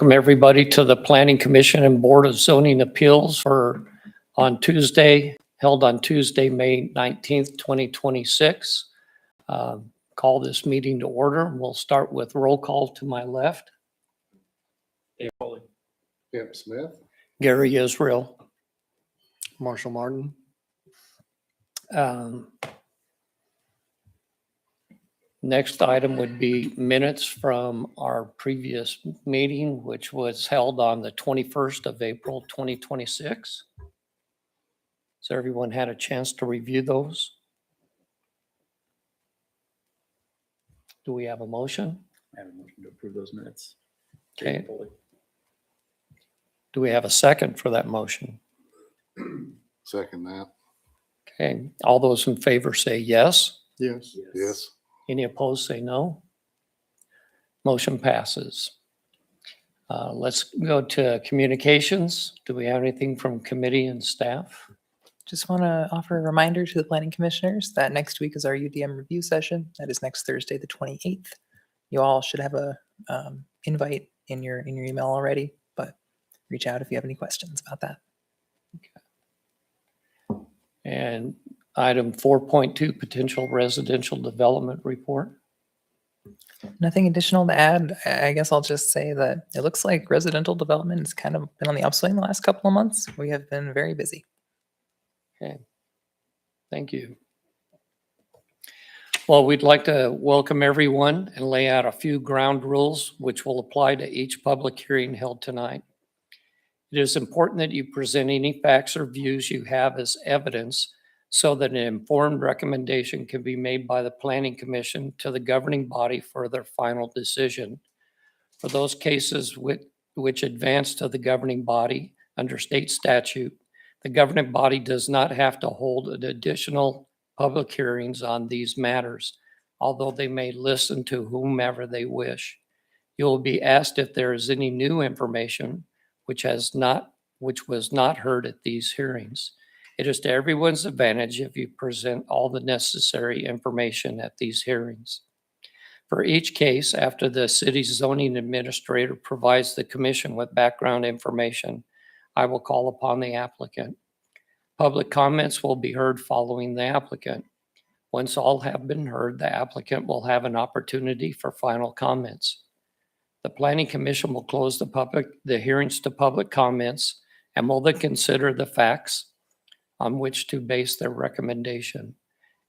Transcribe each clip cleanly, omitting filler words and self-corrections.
Welcome everybody to the Planning Commission and Board of Zoning Appeals held on Tuesday, May 19th, 2026. Call this meeting to order. We'll start with roll call to my left. Dave Foley. Kemp Smith. Gary Israel. Marshall Martin. Next item would be minutes from our previous meeting, which was held on the 21st of April, 2026. So everyone had a chance to review those? Do we have a motion? I have a motion to approve those minutes. Okay. Dave Foley. Do we have a second for that motion? Second that. Okay, all those in favor say yes. Yes. Yes. Any opposed say no. Motion passes. Let's go to communications. Do we have anything from committee and staff? Just want to offer a reminder to the planning commissioners that next week is our UDM review session. That is next Thursday, the 28th. You all should have a invite in your email already, but reach out if you have any questions about that. And item 4.2, potential residential development report. Nothing additional to add. I guess I'll just say that it looks like residential development has kind of been on the upswing the last couple of months. We have been very busy. Okay, thank you. Well, we'd like to welcome everyone and lay out a few ground rules which will apply to each public hearing held tonight. It is important that you present any facts or views you have as evidence so that an informed recommendation can be made by the Planning Commission to the governing body for their final decision. For those cases which advance to the governing body under state statute, the governing body does not have to hold additional public hearings on these matters, although they may listen to whomever they wish. You will be asked if there is any new information which was not heard at these hearings. It is to everyone's advantage if you present all the necessary information at these hearings. For each case, after the city's zoning administrator provides the commission with background information, I will call upon the applicant. Public comments will be heard following the applicant. Once all have been heard, the applicant will have an opportunity for final comments. The Planning Commission will close the hearings to public comments and will then consider the facts on which to base their recommendation.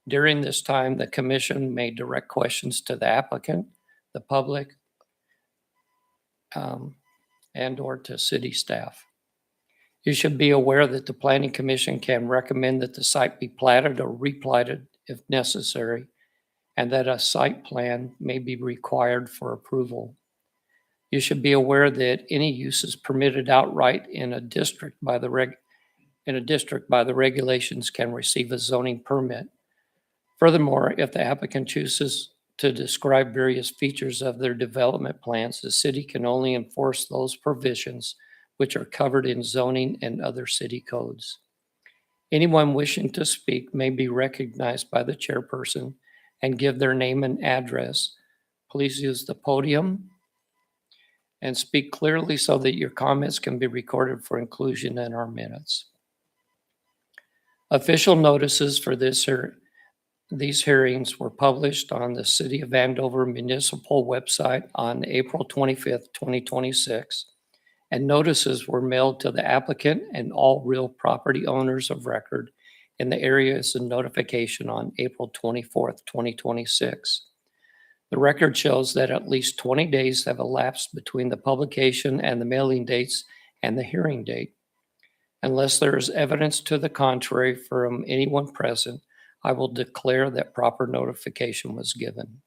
During this time, the commission may direct questions to the applicant, the public, and/or to city staff. You should be aware that the Planning Commission can recommend that the site be platted or replatted if necessary, and that a site plan may be required for approval. You should be aware that any use is permitted outright in a district by the regulations can receive a zoning permit. Furthermore, if the applicant chooses to describe various features of their development plans, the city can only enforce those provisions which are covered in zoning and other city codes. Anyone wishing to speak may be recognized by the chairperson and give their name and address. Please use the podium and speak clearly so that your comments can be recorded for inclusion in our minutes. Official notices for these hearings were published on the City of Andover municipal website on April 25th, 2026, and notices were mailed to the applicant and all real property owners of record in the areas of notification on April 24th, 2026. The record shows that at least 20 days have elapsed between the publication and the mailing dates and the hearing date. Unless there is evidence to the contrary from anyone present, I will declare that proper notification was given.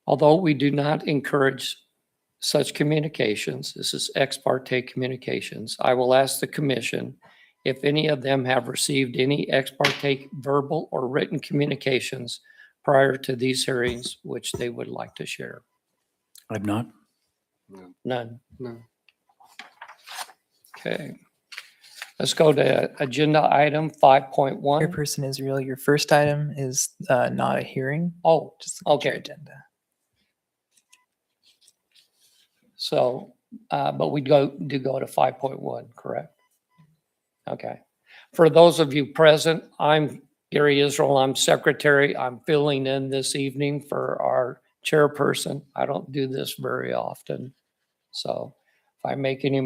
Although we do not encourage such communications, this is ex parte communications, I will ask the commission if any of them have received any ex parte verbal or written communications prior to these hearings which they would like to share. I've not. None. No. Okay. Let's go to agenda item 5.1. Chairperson Israel, your first item is not a hearing, Oh, just look at your okay. agenda. So, but we do go to 5.1, correct? Okay. For those of you present, I'm Gary Israel. I'm secretary. I'm filling in this evening for our chairperson. I don't do this very often. So if I make any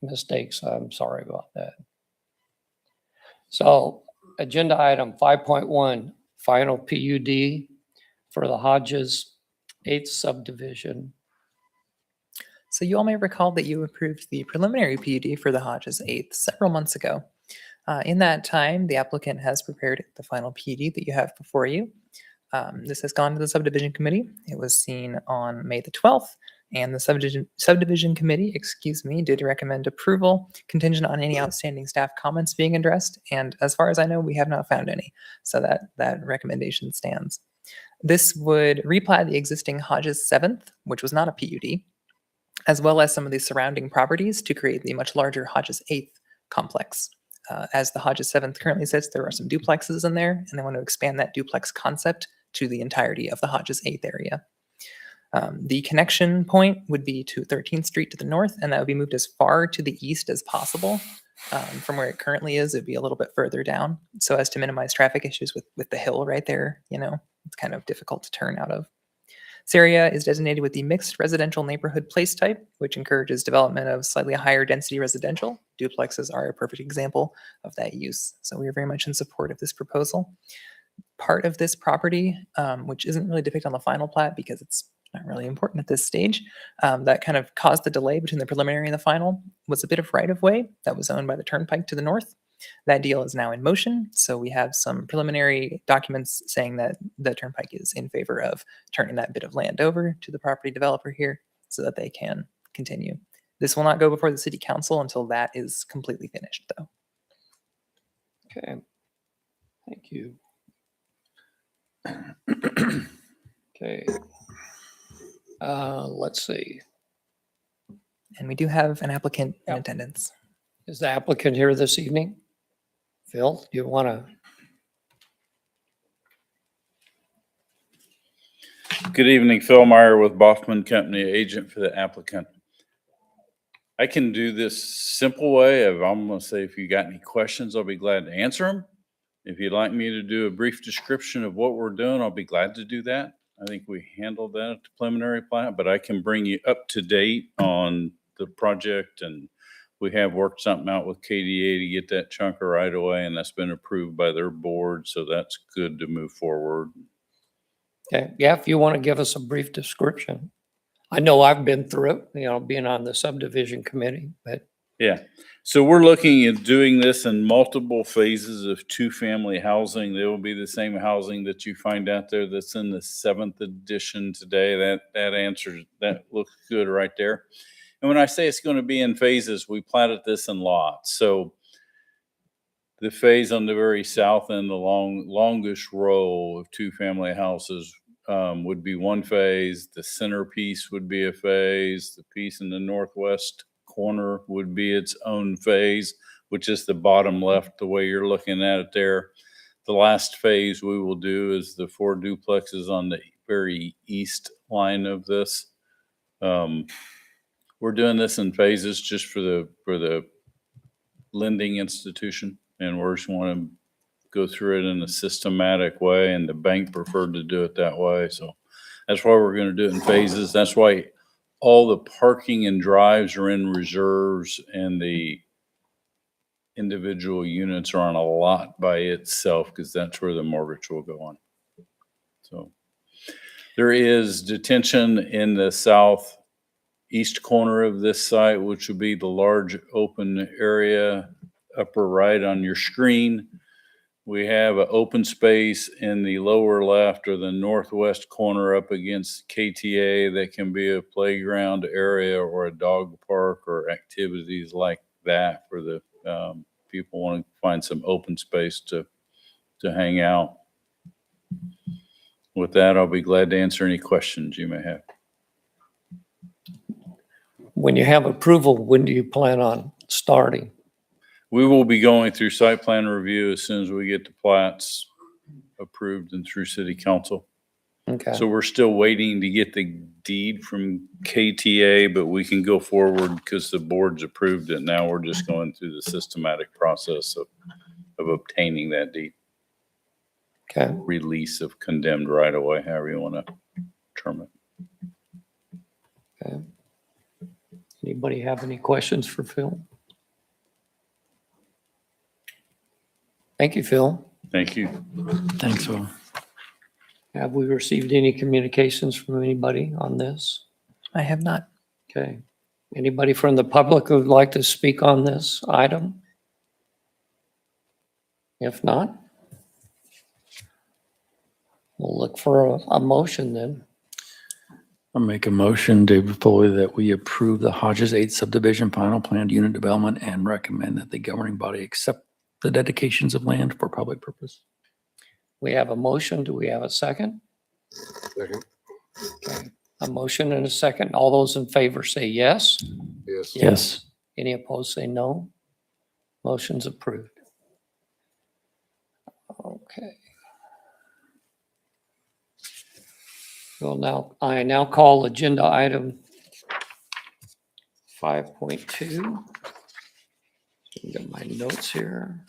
mistakes, I'm sorry about that. So agenda item 5.1, final PUD for the Hodges 8th subdivision. So you all may recall that you approved the preliminary PUD for the Hodges 8th several months ago. In that time, the applicant has prepared the final PUD that you have before you. This has gone to the subdivision committee. It was seen on May the 12th, and the subdivision committee, did recommend approval contingent on any outstanding staff comments being addressed. And as far as I know, we have not found any. So that recommendation stands. This would replat the existing Hodges 7th, which was not a PUD, as well as some of the surrounding properties to create the much larger Hodges 8th complex. As the Hodges 7th currently sits, there are some duplexes in there, and they want to expand that duplex concept to the entirety of the Hodges 8th area. The connection point would be to 13th Street to the north, and that would be moved as far to the east as possible. From where it currently is, it'd be a little bit further down, so as to minimize traffic issues with the hill right there. It's kind of difficult to turn out of. This area is designated with the mixed residential neighborhood place type, which encourages development of slightly higher density residential. Duplexes are a perfect example of that use. So we are very much in support of this proposal. Part of this property, which isn't really depicted on the final plat because it's not really important at this stage, that kind of caused the delay between the preliminary and the final, was a bit of right-of-way that was owned by the turnpike to the north. That deal is now in motion, so we have some preliminary documents saying that the turnpike is in favor of turning that bit of land over to the property developer here so that they can continue. This will not go before the city council until that is completely finished, though. Okay. Thank you. Okay. Let's see. And we do have an applicant in Yep. attendance. Is the applicant here this evening? Phil, do you want to? Good evening, Phil Meyer with Boffman Company, agent for the applicant. I can do this simple way of, I'm going to say, if you got any questions, I'll be glad to answer them. If you'd like me to do a brief description of what we're doing, I'll be glad to do that. I think we handled that at the preliminary plat, but I can bring you up to date on the project, and we have worked something out with KDA to get that chunk of right away, and that's been approved by their board, so that's good to move forward. Okay, yeah, if you want to give us a brief description. I know I've been through it, being on the subdivision committee, but Yeah, so we're looking at doing this in multiple phases of two-family housing. There will be the same housing that you find out there that's in the 7th edition today. That looks good right there. And when I say it's going to be in phases, we platted this in lots. So the phase on the very south end, the longest row of two-family houses would be one phase. The centerpiece would be a phase. The piece in the northwest corner would be its own phase, which is the bottom left, the way you're looking at it there. The last phase we will do is the 4 duplexes on the very east line of this. We're doing this in phases just for the lending institution, and we just want to go through it in a systematic way, and the bank preferred to do it that way. So that's why we're going to do it in phases. That's why all the parking and drives are in reserves, and the individual units are on a lot by itself, because that's where the mortgage will go on. So there is detention in the southeast corner of this site, which would be the large open area upper right on your screen. We have an open space in the lower left or the northwest corner up against KTA that can be a playground area or a dog park or activities like that for the people wanting to find some open space to hang out. With that, I'll be glad to answer any questions you may have. when you have approval, when do you plan on starting? We will be going through site plan review as soon as we get the plats approved and through city council. Okay, So we're still waiting to get the deed from KTA, but we can go forward because the board's approved it. Now we're just going through the systematic process of obtaining that deed. okay. Release of condemned right away, however you want to term it. Okay. Anybody have any questions for Phil? Thank you, Phil. Thank you. Thanks, Will. Have we received any communications from anybody on this? I have not. Okay. Anybody from the public who would like to speak on this item? If not, we'll look for a motion then. I'll make a motion, David Foley, that we approve the Hodges 8 subdivision final planned unit development and recommend that the governing body accept the dedications of land for public purpose. We have a motion. Do we have a second? Second. Okay. A motion and a second. All those in favor say yes. Yes. Yes. Any opposed say no. Motion's approved. Okay. I now call agenda item 5.2. Get my notes here.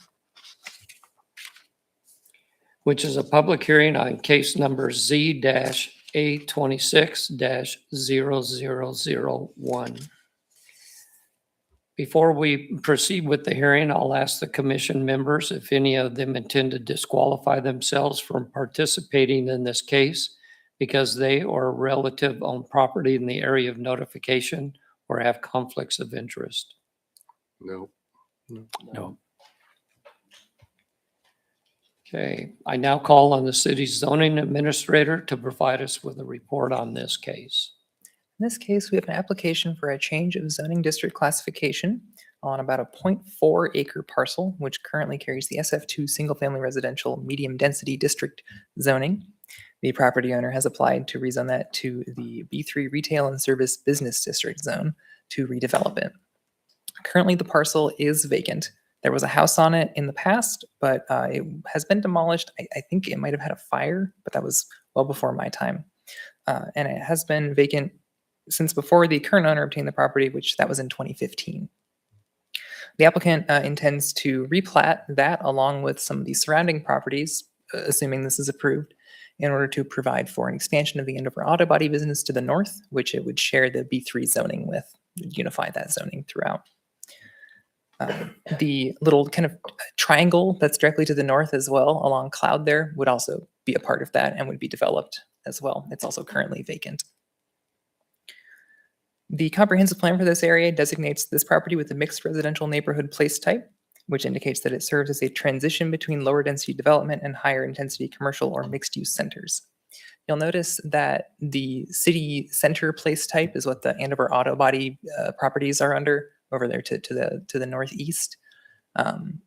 Which is a public hearing on case number Z-A26-0001. Before we proceed with the hearing, I'll ask the commission members if any of them intend to disqualify themselves from participating in this case because they or a relative own property in the area of notification or have conflicts of interest. No. No. Okay, I now call on the city's zoning administrator to provide us with a report on this case. In this case, we have an application for a change of zoning district classification on about a 0.4 acre parcel, which currently carries the SF2 single-family residential medium density district zoning. The property owner has applied to rezone that to the B3 retail and service business district zone to redevelop it. Currently, the parcel is vacant. There was a house on it in the past, but it has been demolished. I think it might have had a fire, but that was well before my time. And it has been vacant since before the current owner obtained the property, which that was in 2015. The applicant intends to replat that along with some of the surrounding properties, assuming this is approved, in order to provide for an expansion of the Andover auto body business to the north, which it would share the B3 zoning with, unify that zoning throughout. The little kind of triangle that's directly to the north as well along Cloud there would also be a part of that and would be developed as well. It's also currently vacant. The comprehensive plan for this area designates this property with a mixed residential neighborhood place type, which indicates that it serves as a transition between lower density development and higher intensity commercial or mixed use centers. You'll notice that the city center place type is what the Andover auto body properties are under over there to the northeast.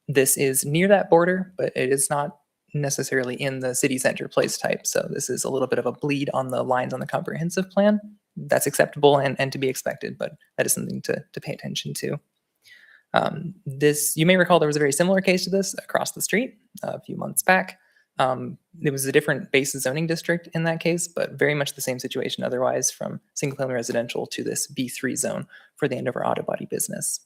This is near that border, but it is not necessarily in the city center place type. So this is a little bit of a bleed on the lines on the comprehensive plan. That's acceptable and to be expected, but that is something to pay attention to. You may recall there was a very similar case to this across the street a few months back. It was a different base zoning district in that case, but very much the same situation otherwise, from single family residential to this B3 zone for the Andover auto body business.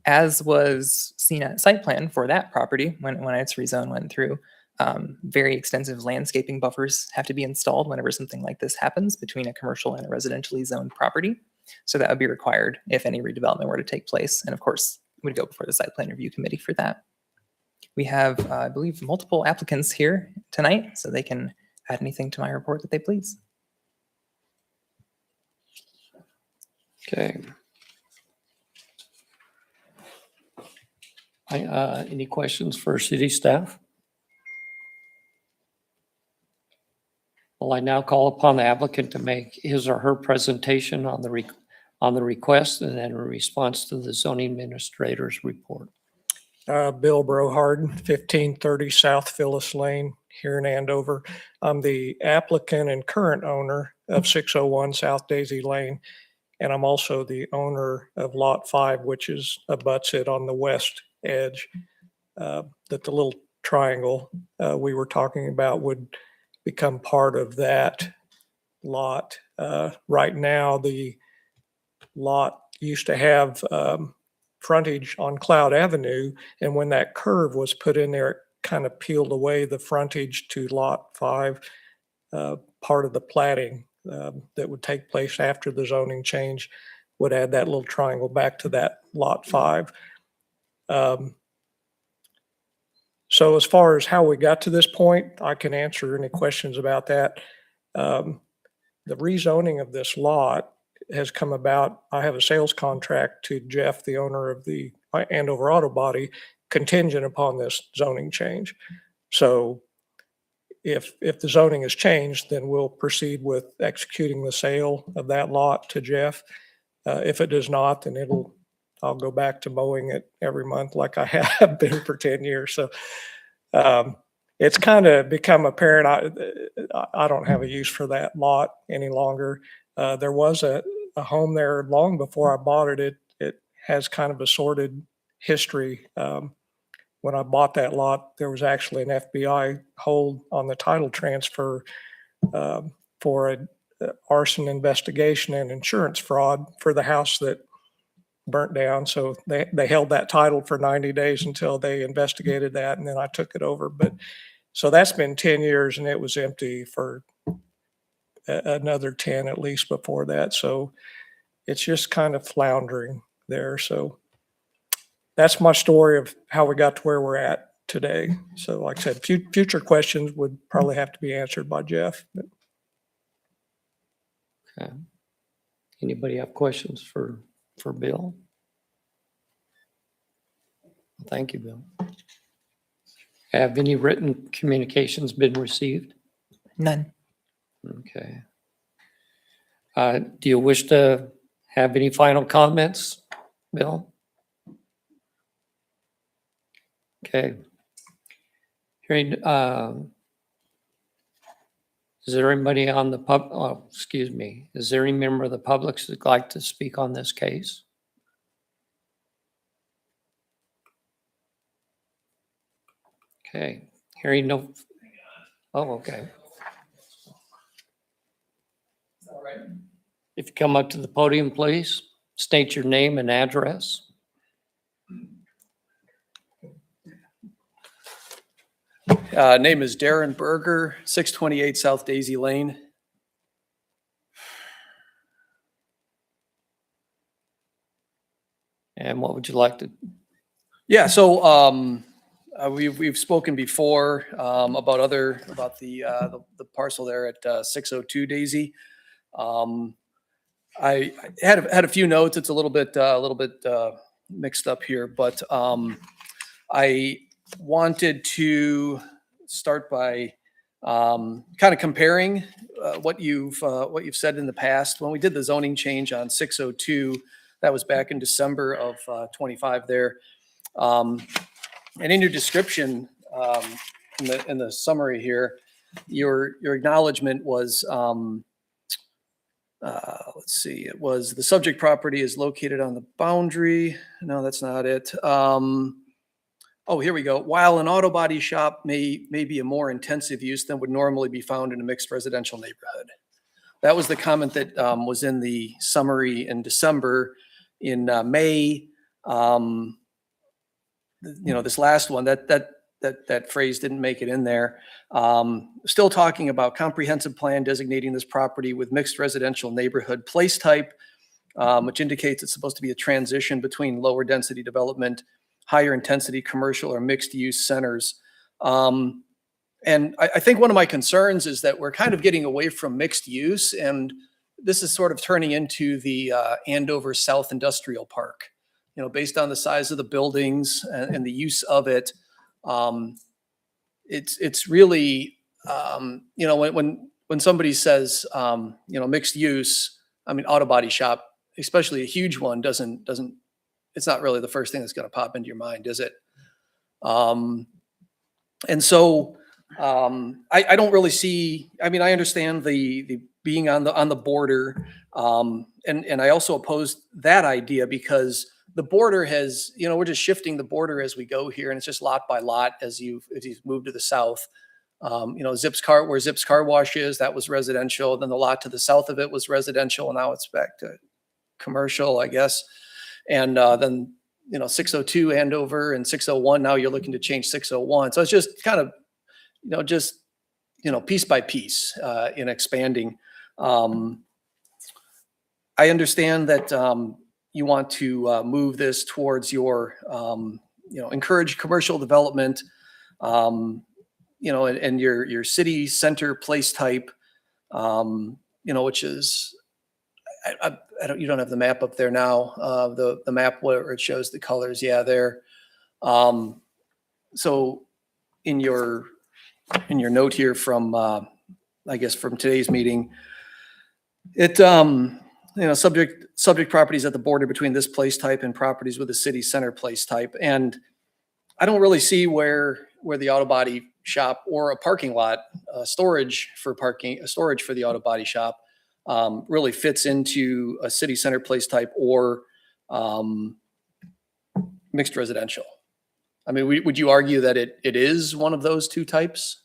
As was seen at site plan for that property when its rezone went through, very extensive landscaping buffers have to be installed whenever something like this happens between a commercial and a residentially zoned property. So that would be required if any redevelopment were to take place. And of course, it would go before the site plan review committee for that. We have, I believe, multiple applicants here tonight, so they can add anything to my report that they please. Okay. Any questions for city staff? Well, I now call upon the applicant to make his or her presentation on the request and then a response to the zoning administrator's report. Bill Brohard, 1530 South Phyllis Lane here in Andover. I'm the applicant and current owner of 601 South Daisy Lane, and I'm also the owner of Lot 5, which abuts it on the west edge. That the little triangle we were talking about would become part of that lot. Right now, the lot used to have frontage on Cloud Avenue, and when that curve was put in there, it kind of peeled away the frontage to Lot 5, part of the platting that would take place after the zoning change would add that little triangle back to that Lot 5. So as far as how we got to this point, I can answer any questions about that. The rezoning of this lot has come about. I have a sales contract to Jeff, the owner of the Andover Auto Body, contingent upon this zoning change. So if the zoning is changed, then we'll proceed with executing the sale of that lot to Jeff. If it does not, then I'll go back to mowing it every month like I have been for 10 years. So it's kind of become apparent I don't have a use for that lot any longer. There was a home there long before I bought it. It has kind of a sordid history. When I bought that lot, there was actually an FBI hold on the title transfer for an arson investigation and insurance fraud for the house that burnt down. So they held that title for 90 days until they investigated that, and then I took it over. But so that's been 10 years, and it was empty for another 10 at least before that. So it's just kind of floundering there. So that's my story of how we got to where we're at today. So like I said, future questions would probably have to be answered by Jeff. Okay. Anybody have questions for Bill? Thank you, Bill. Have any written communications been received? None. Okay. Do you wish to have any final comments, Bill? Okay. Hearing, is there anybody on the is there any member of the public that'd like to speak on this case? Okay, hearing no, oh, okay. All right. If you come up to the podium, please, state your name and address. Name is Darren Berger, 628 South Daisy Lane. And what would you like to, Yeah, so we've spoken before about the parcel there at 602 Daisy. I had a few notes. It's a little bit mixed up here, but I wanted to start by kind of comparing what you've said in the past. When we did the zoning change on 602, that was back in December of 25 there. And in your description, in the summary here, your acknowledgement was, let's see, it was the subject property is located on the boundary. No, that's not it. Oh, here we go. While an auto body shop may be a more intensive use than would normally be found in a mixed residential neighborhood. That was the comment that was in the summary in December. In May, this last one, that phrase didn't make it in there. Still talking about comprehensive plan designating this property with mixed residential neighborhood place type, which indicates it's supposed to be a transition between lower density development, higher intensity commercial or mixed use centers. And I think one of my concerns is that we're kind of getting away from mixed use, and this is sort of turning into the Andover South Industrial Park. Based on the size of the buildings and the use of it, it's really, when somebody says, mixed use, I mean, auto body shop, especially a huge one, it's not really the first thing that's going to pop into your mind, is it? And so I don't really see, I mean, I understand the being on the border, and I also oppose that idea because the border has, we're just shifting the border as we go here, and it's just lot by lot as you've moved to the south. Zips where Zips Car Wash is, that was residential. Then the lot to the south of it was residential. Now it's back to commercial, I guess. And then, 602 Andover and 601, now you're looking to change 601. So it's just kind of, piece by piece in expanding. I understand that you want to move this towards your, encourage commercial development, and your city center place type, which is, you don't have the map up there now, the map where it shows the colors. Yeah, there. So in your note here from, I guess from today's meeting, it, subject properties at the border between this place type and properties with a city center place type. And I don't really see where the auto body shop or a parking lot, storage for the auto body shop, really fits into a city center place type or mixed residential. I mean, would you argue that it is one of those two types?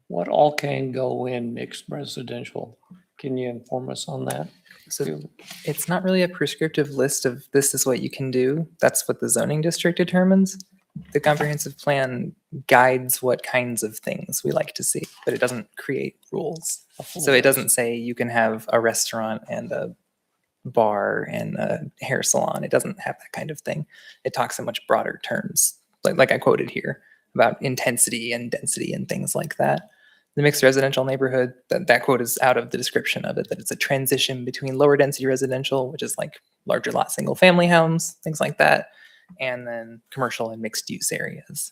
What all can go in mixed residential? Can you inform us on that? So it's not really a prescriptive list of this is what you can do. That's what the zoning district determines. The comprehensive plan guides what kinds of things we like to see, but it doesn't create rules. So it doesn't say you can have a restaurant and a bar and a hair salon. It doesn't have that kind of thing. It talks in much broader terms, like I quoted here, about intensity and density and things like that. The mixed residential neighborhood, that quote is out of the description of it, that it's a transition between lower density residential, which is like larger lot single family homes, things like that, and then commercial and mixed use areas.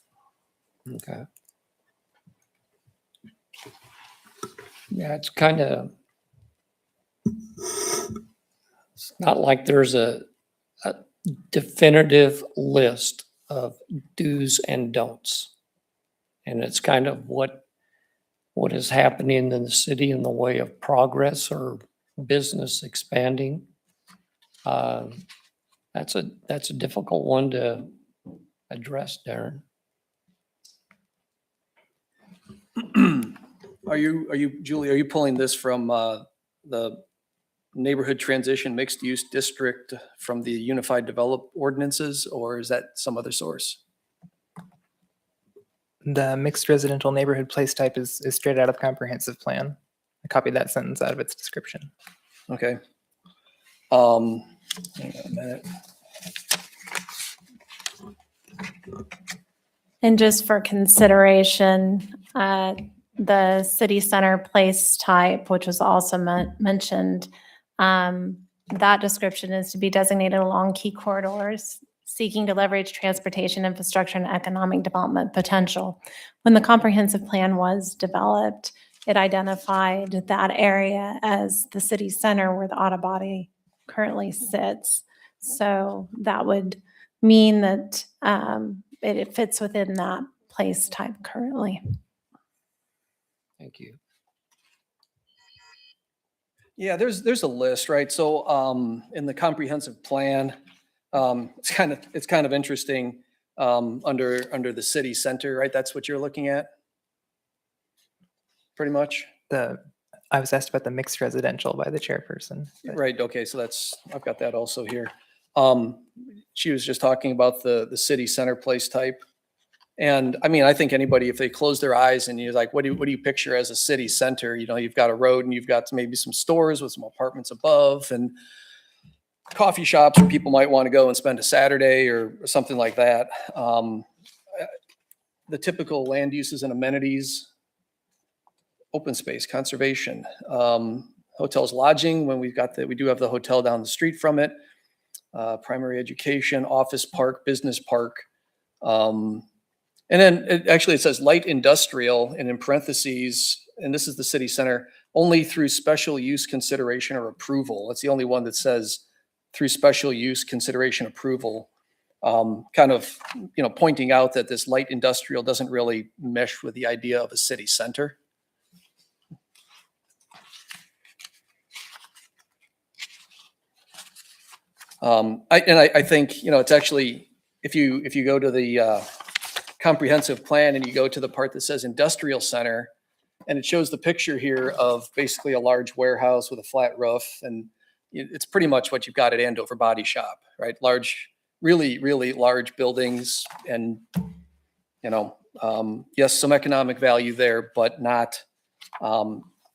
Okay. Yeah, it's kind of, it's not like there's a definitive list of do's and don'ts. And it's kind of what is happening in the city in the way of progress or business expanding. That's a difficult one to address, Darren. Julie, are you pulling this from the neighborhood transition mixed use district from the unified develop ordinances, or is that some other source? The mixed residential neighborhood place type is straight out of the comprehensive plan. I copied that sentence out of its description. Okay. Hang on a minute. And just for consideration, the city center place type, which was also mentioned, that description is to be designated along key corridors, seeking to leverage transportation infrastructure and economic development potential. When the comprehensive plan was developed, it identified that area as the city center where the auto body currently sits. So that would mean that it fits within that place type currently. Thank you. Yeah, there's a list, right? So in the comprehensive plan, it's kind of interesting under the city center, right? That's what you're looking at, pretty much. I was asked about the mixed residential by the chairperson. but- Right. Okay. So I've got that also here. She was just talking about the city center place type. And I mean, I think anybody, if they close their eyes and you're like, what do you picture as a city center? You've got a road and you've got maybe some stores with some apartments above and coffee shops where people might want to go and spend a Saturday or something like that. The typical land uses and amenities, open space, conservation, hotels, lodging, when we do have the hotel down the street from it, primary education, office park, business park. And then it says light industrial, and in parentheses, and this is the city center, only through special use consideration or approval. It's the only one that says through special use consideration approval, kind of, pointing out that this light industrial doesn't really mesh with the idea of a city center. I think, it's actually, if you go to the comprehensive plan and you go to the part that says industrial center, and it shows the picture here of basically a large warehouse with a flat roof, and it's pretty much what you've got at Andover Body Shop, right? Large, really, really large buildings, and, yes, some economic value there, but not,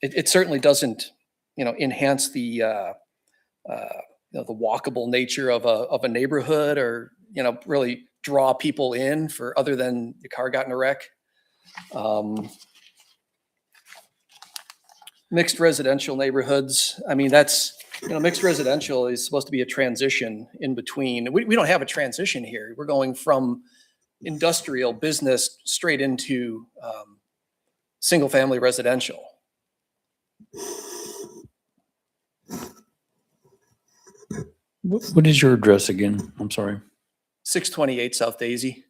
it certainly doesn't, enhance the, the walkable nature of a neighborhood, or, really draw people in for other than the car got in a wreck. Mixed residential neighborhoods, I mean, that's, mixed residential is supposed to be a transition in between. We don't have a transition here. We're going from industrial business straight into single-family residential. What is your address again? I'm sorry. 628 South Daisy.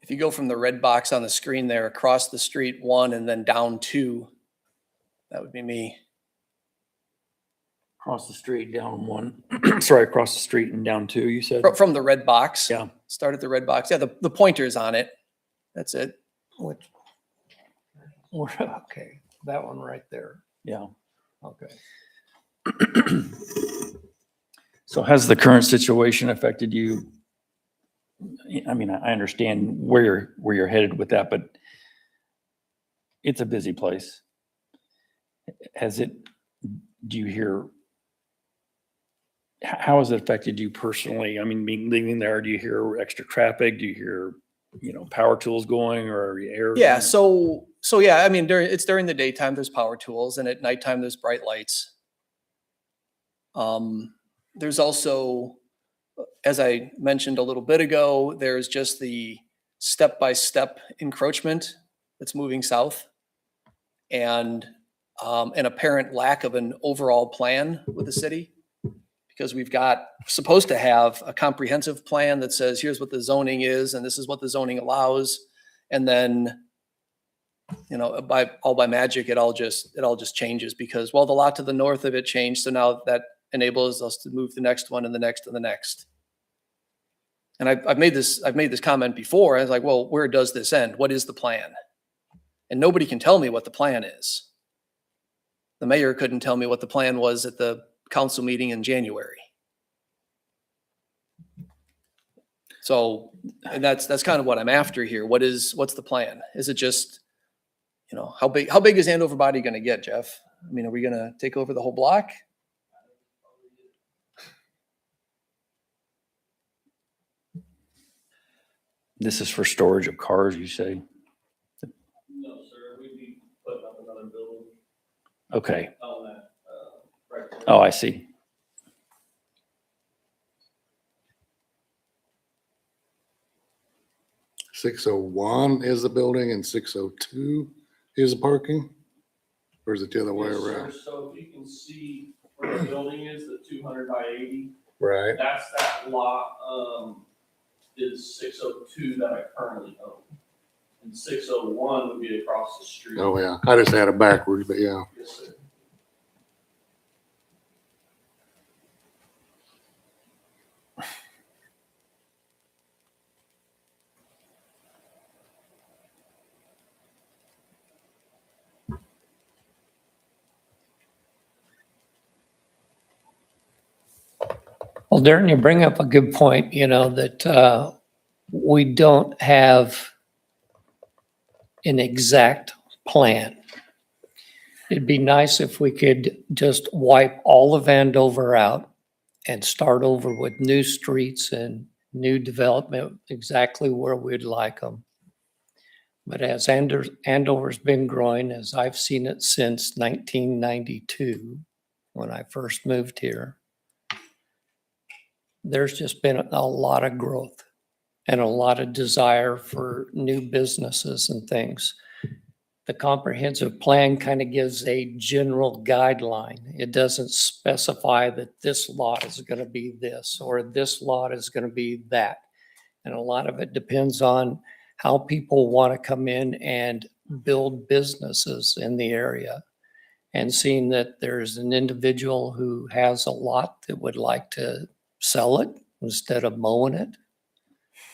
If you go from the red box on the screen there, across the street, 1, and then down 2, that would be me. Across the street, down 1. Sorry, across the street and down 2, you said? From the red box. Yeah. Start at the red box. Yeah, the pointer's on it. That's it. Which, okay, that one right there. Yeah. Okay. So has the current situation affected you? I mean, I understand where you're headed with that, but it's a busy place. Do you hear, how has it affected you personally? I mean, leaving there, do you hear extra traffic? Do you hear, power tools going, or air? Yeah, so yeah, I mean, it's during the daytime, there's power tools, and at nighttime, there's bright lights. There's also, as I mentioned a little bit ago, there's just the step-by-step encroachment that's moving south, and an apparent lack of an overall plan with the city, because we've supposed to have a comprehensive plan that says, here's what the zoning is, and this is what the zoning allows. And then, by magic, it all just changes because, well, the lot to the north of it changed. So now that enables us to move the next one and the next and the next. And I've made this comment before. I was like, well, where does this end? What is the plan? And nobody can tell me what the plan is. The mayor couldn't tell me what the plan was at the council meeting in January. So, and that's kind of what I'm after here. What's the plan? Is it just, how big is Andover Body going to get, Jeff? I mean, are we going to take over the whole block? This is for storage of cars, you say? No, sir, we'd be putting up another building Okay. on that, right there. Oh, I see. .601 is the building and 602 is the parking? Or is it the other way Yes, sir. around? So if you can see where the building is, the 200 by 80, Right. that's that lot, is 602 that I currently own. And 601 would be across the street. Oh, yeah. I just had it backwards, but yeah. Yes, sir. Well, Darren, you bring up a good point, that we don't have an exact plan. It'd be nice if we could just wipe all of Andover out and start over with new streets and new development exactly where we'd like them. But as Andover's been growing, as I've seen it since 1992, when I first moved here, there's just been a lot of growth and a lot of desire for new businesses and things. The comprehensive plan kind of gives a general guideline. It doesn't specify that this lot is going to be this or this lot is going to be that. And a lot of it depends on how people want to come in and build businesses in the area. And seeing that there's an individual who has a lot that would like to sell it instead of mowing it.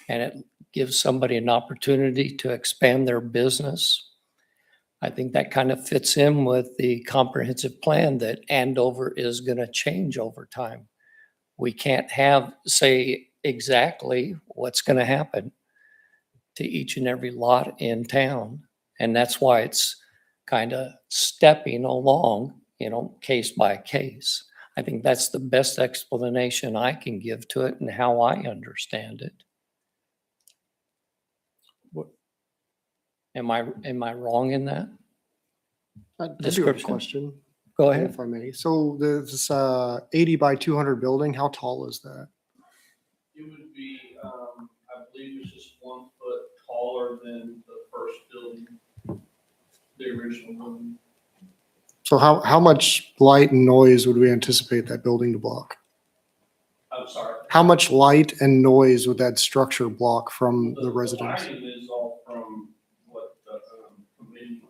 And it gives somebody an opportunity to expand their business. I think that kind of fits in with the comprehensive plan that Andover is going to change over time. We can't say exactly what's going to happen to each and every lot in town. And that's why it's kind of stepping along, case by case. I think that's the best explanation I can give to it and how I understand it. Am I wrong in that? I do have a Description. question, Go ahead. if I may. So this 80 by 200 building, how tall is that? It would be, I believe it's just 1 foot taller than the first building, the original building. So how much light and noise would we anticipate that building to block? I'm sorry. How much light and noise would that structure block from the residents? lighting is all from what the committee.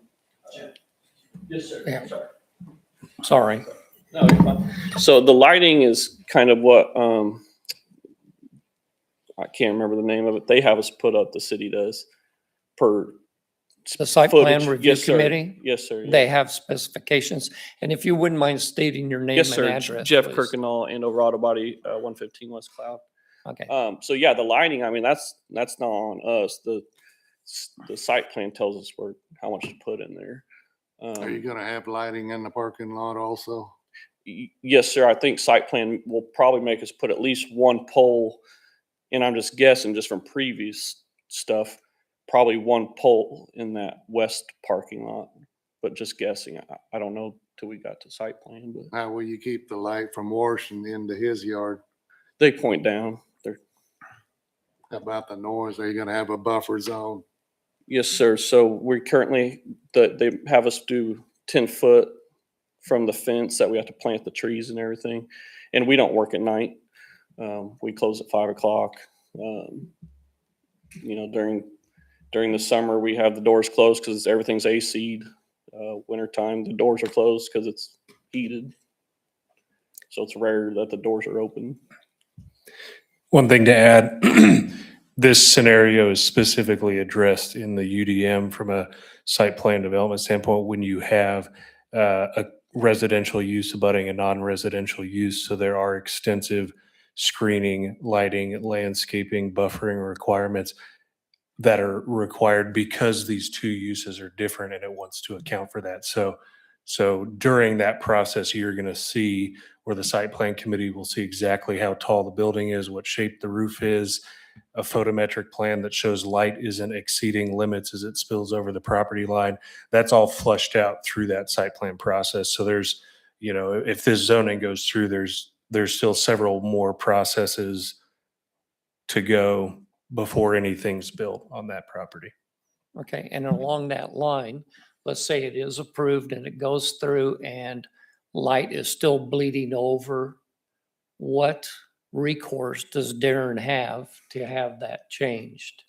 Yes, sir. Yeah. Sorry. Sorry. No, you're fine. So the lighting is kind of what, I can't remember the name of it. They have us put up, the city does, per The site plan footage. review Yes, sir. committee, Yes, sir. they have specifications. And if you wouldn't mind stating your name Yes, and sir. address. Jeff please. Kirkendall, Andover Auto Body, 115 West Cloud. Okay. So yeah, the lighting, I mean, that's not on us. The site plan tells us how much to put in there. Are you gonna have lighting in the parking lot also? Yes, sir. I think site plan will probably make us put at least one pole, and I'm just guessing just from previous stuff, probably one pole in that west parking lot, but just guessing. I don't know till we got to site plan, but How will you keep the light from washing into his yard? they point down. They're How about the noise? Are you gonna have a buffer zone? Yes, sir. So we currently, they have us do 10 foot from the fence that we have to plant the trees and everything. And we don't work at night. We close at 5 o'clock. During the summer, we have the doors closed because everything's AC'd. Wintertime, the doors are closed because it's heated. So it's rare that the doors are open. One thing to add, this scenario is specifically addressed in the UDM from a site plan development standpoint when you have a residential use abutting a non-residential use. So there are extensive screening, lighting, landscaping, buffering requirements that are required because these two uses are different and it wants to account for that. So during that process, you're going to see where the site plan committee will see exactly how tall the building is, what shape the roof is, a photometric plan that shows light isn't exceeding limits as it spills over the property line. That's all flushed out through that site plan process. So there's, if this zoning goes through, there's still several more processes to go before anything's built on that property. Okay, and along that line, let's say it is approved and it goes through and light is still bleeding over. What recourse does Darren have to have that changed?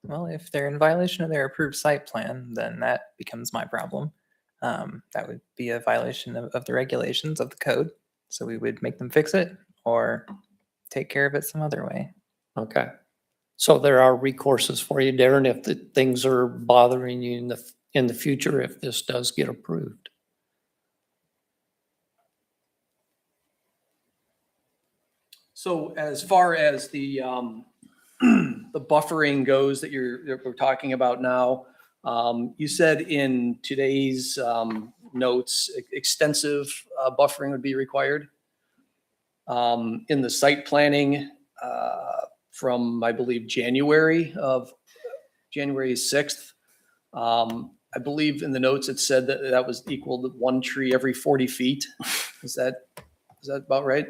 Well, if they're in violation of their approved site plan, then that becomes my problem. That would be a violation of the regulations of the code. So we would make them fix it or take care of it some other way. Okay. So there are recourses for you, Darren, if the things are bothering you in the future, if this does get approved. So as far as the the buffering goes that we're talking about now, you said in today's notes, extensive buffering would be required. In the site planning from, I believe, January 6th, I believe in the notes it said that was equal to one tree every 40 feet. Is that about right?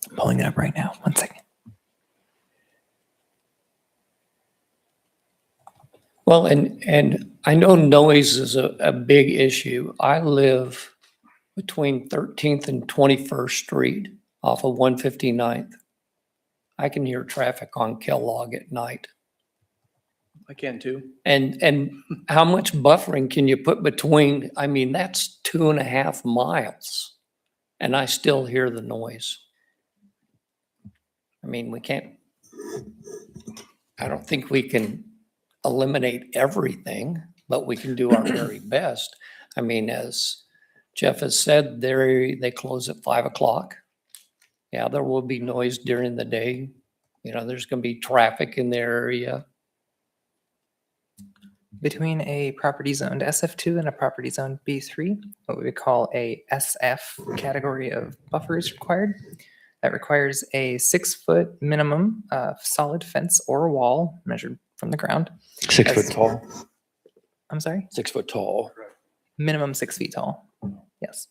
I'm pulling it up right now. 1 second. Well, and I know noise is a big issue. I live between 13th and 21st Street off of 159th. I can hear traffic on Kellogg at night. I can too. And how much buffering can you put between? I mean, that's 2.5 miles. And I still hear the noise. I mean, I don't think we can eliminate everything, but we can do our very best. I mean, as Jeff has said, they close at 5 o'clock. Yeah, there will be noise during the day. You know, there's going to be traffic in the area. Between a property zoned SF2 and a property zoned B3, what we would call a SF category of buffer is required. That requires a 6-foot minimum solid fence or wall measured from the ground. 6 foot As- tall, I'm sorry? 6 foot tall. Minimum 6 feet tall. Yes.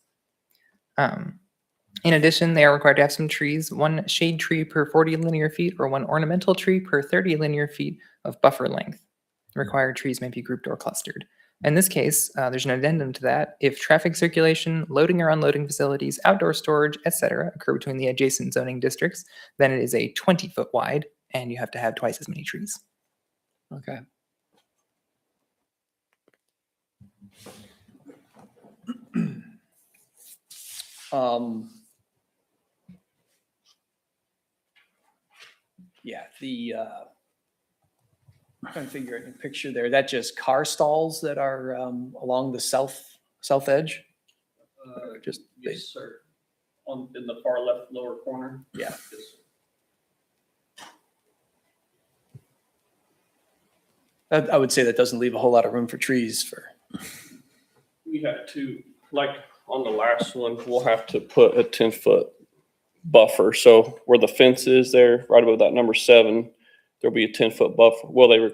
In addition, they are required to have some trees, 1 shade tree per 40 linear feet or 1 ornamental tree per 30 linear feet of buffer length. Required trees may be grouped or clustered. In this case, there's an addendum to that. If traffic circulation, loading or unloading facilities, outdoor storage, etc., occur between the adjacent zoning districts, then it is a 20-foot wide, and you have to have twice as many trees. Okay. Yeah, I'm trying to figure out a picture there. That just car stalls that are along the south edge? Just Yes, sir. In the far left lower corner. Yeah. I would say that doesn't leave a whole lot of room for trees for. We have to, like on the last one, we'll have to put a 10-foot buffer. So where the fence is there, right above that number 7, there'll be a 10-foot buffer. Well, they were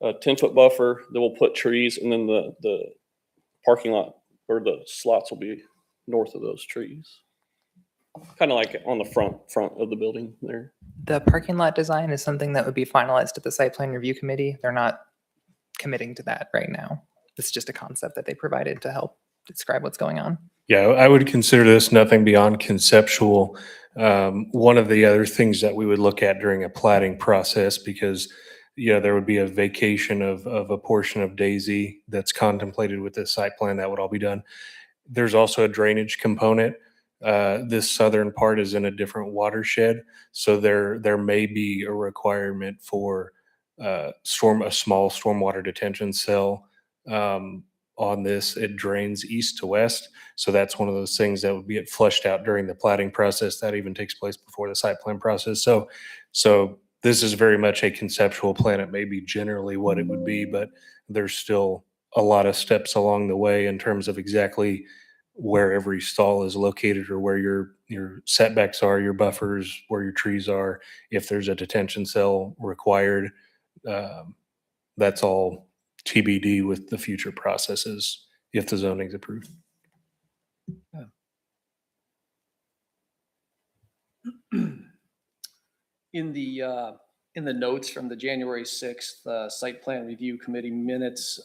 a 10-foot buffer, then we'll put trees, and then the parking lot or the slots will be north of those trees. Kind of like on the front of the building there. The parking lot design is something that would be finalized at the site plan review committee. They're not committing to that right now. It's just a concept that they provided to help describe what's going on. Yeah, I would consider this nothing beyond conceptual. One of the other things that we would look at during a plating process, because there would be a vacation of a portion of Daisy that's contemplated with this site plan, that would all be done. There's also a drainage component. This southern part is in a different watershed, so there may be a requirement for a small stormwater detention cell on this. It drains east to west, so that's one of those things that would be fleshed out during the plating process. That even takes place before the site plan process. So this is very much a conceptual plan. It may be generally what it would be, but there's still a lot of steps along the way in terms of exactly where every stall is located, or where your setbacks are, your buffers, where your trees are, if there's a detention cell required. That's all TBD with the future processes if the zoning's approved. In the notes from the January 6th site plan review committee minutes,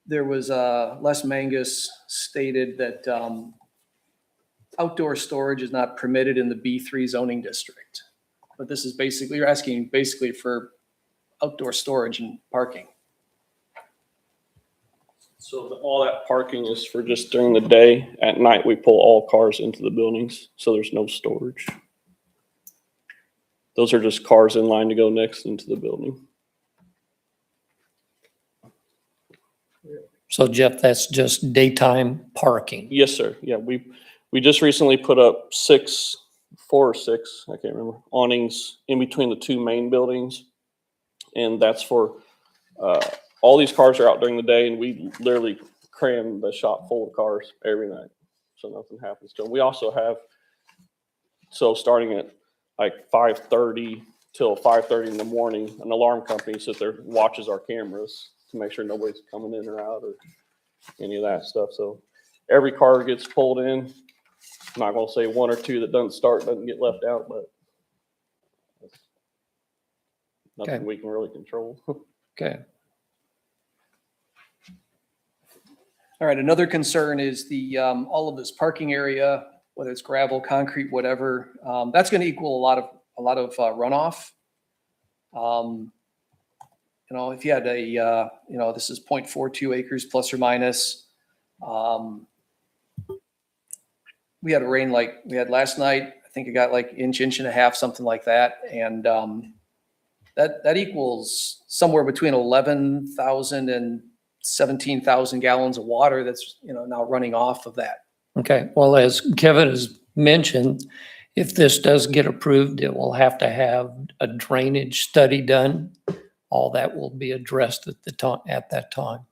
there was Les Mangus stated that outdoor storage is not permitted in the B3 zoning district. But this is basically, you're asking basically for outdoor storage and parking. So all that parking is for just during the day. At night, we pull all cars into the buildings, so there's no storage. Those are just cars in line to go next into the building. So Jeff, that's just daytime parking. Yes, sir. Yeah, we just recently put up 4 or 6, I can't remember, awnings in between the 2 main buildings. And that's for, all these cars are out during the day, and we literally cram the shop full of cars every night, so nothing happens to them. We also have, so starting at like 5:30 till 5:30 in the morning, an alarm company sits there, watches our cameras to make sure nobody's coming in or out or any of that stuff. So every car gets pulled in. I'm not gonna say 1 or 2 that doesn't start, doesn't get left out, but Okay. Nothing we can really control. Okay. All right, another concern is the, all of this parking area, whether it's gravel, concrete, whatever, that's gonna equal a lot of runoff. You know, if you had a, you know, this is 0.42 acres plus or minus. We had a rain like we had last night. I think it got like inch and a half, something like that. And that equals somewhere between 11,000 and 17,000 gallons of water that's, you know, now running off of that. Okay, well, as Kevin has mentioned, if this does get approved, it will have to have a drainage study done. All that will be addressed at that time.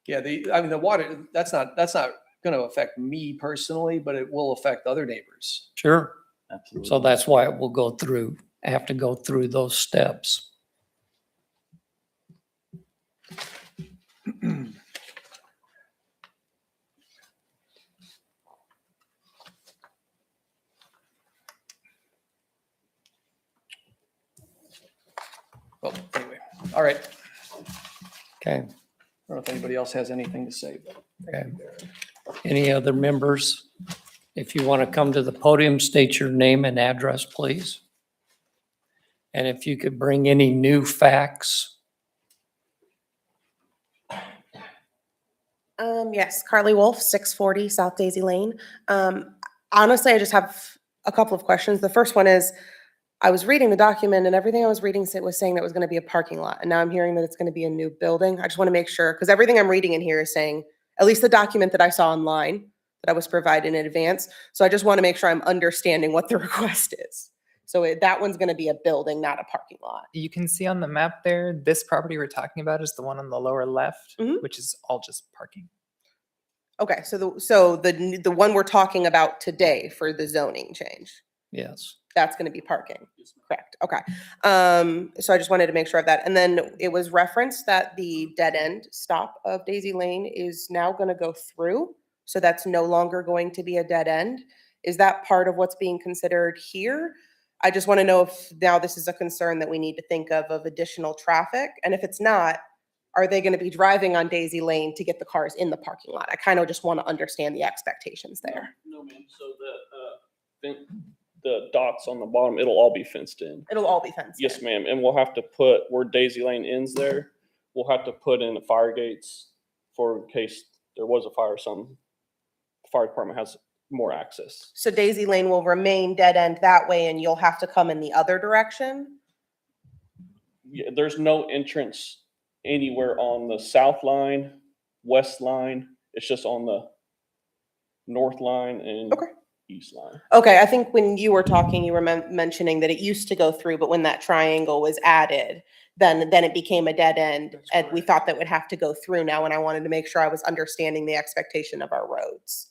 Yeah, I mean, the water, that's not going to affect me personally, but it will affect other neighbors. Sure. Absolutely. So that's why it will have to go through those steps. Well, anyway, all right. Okay, I don't know if anybody else has anything to say, but. okay. Any other members? If you want to come to the podium, state your name and address, please. And if you could bring any new facts. Yes, Carly Wolf, 640 South Daisy Lane. Honestly, I just have a couple of questions. The first one is, I was reading the document and everything I was reading was saying that it was going to be a parking lot. And now I'm hearing that it's going to be a new building. I just want to make sure, because everything I'm reading in here is saying, at least the document that I saw online that I was provided in advance. So I just want to make sure I'm understanding what the request is. So that one's going to be a building, not a parking lot. You can see on the map there, this property we're talking about is the one on the lower left, Mhm. which is all just parking. Okay, so the one we're talking about today for the zoning change, Yes. that's going to be parking. Correct. Okay. So I just wanted to make sure of that. And then it was referenced that the dead end stop of Daisy Lane is now going to go through. So that's no longer going to be a dead end. Is that part of what's being considered here? I just want to know if now this is a concern that we need to think of additional traffic. And if it's not, are they going to be driving on Daisy Lane to get the cars in the parking lot? I kind of just want to understand the expectations there. No, ma'am. So the dots on the bottom, it'll all be fenced in. It'll all be fenced. Yes, in. ma'am. And we'll have to put where Daisy Lane ends there. We'll have to put in the fire gates for in case there was a fire or something. The fire department has more access. So Daisy Lane will remain dead end that way and you'll have to come in the other direction? Yeah, there's no entrance anywhere on the south line, west line. It's just on the north line and Okay. east line. Okay, I think when you were talking, you were mentioning that it used to go through, but when that triangle was added, then it became a dead end. That's And we correct. thought that would have to go through now, and I wanted to make sure I was understanding the expectation of our roads.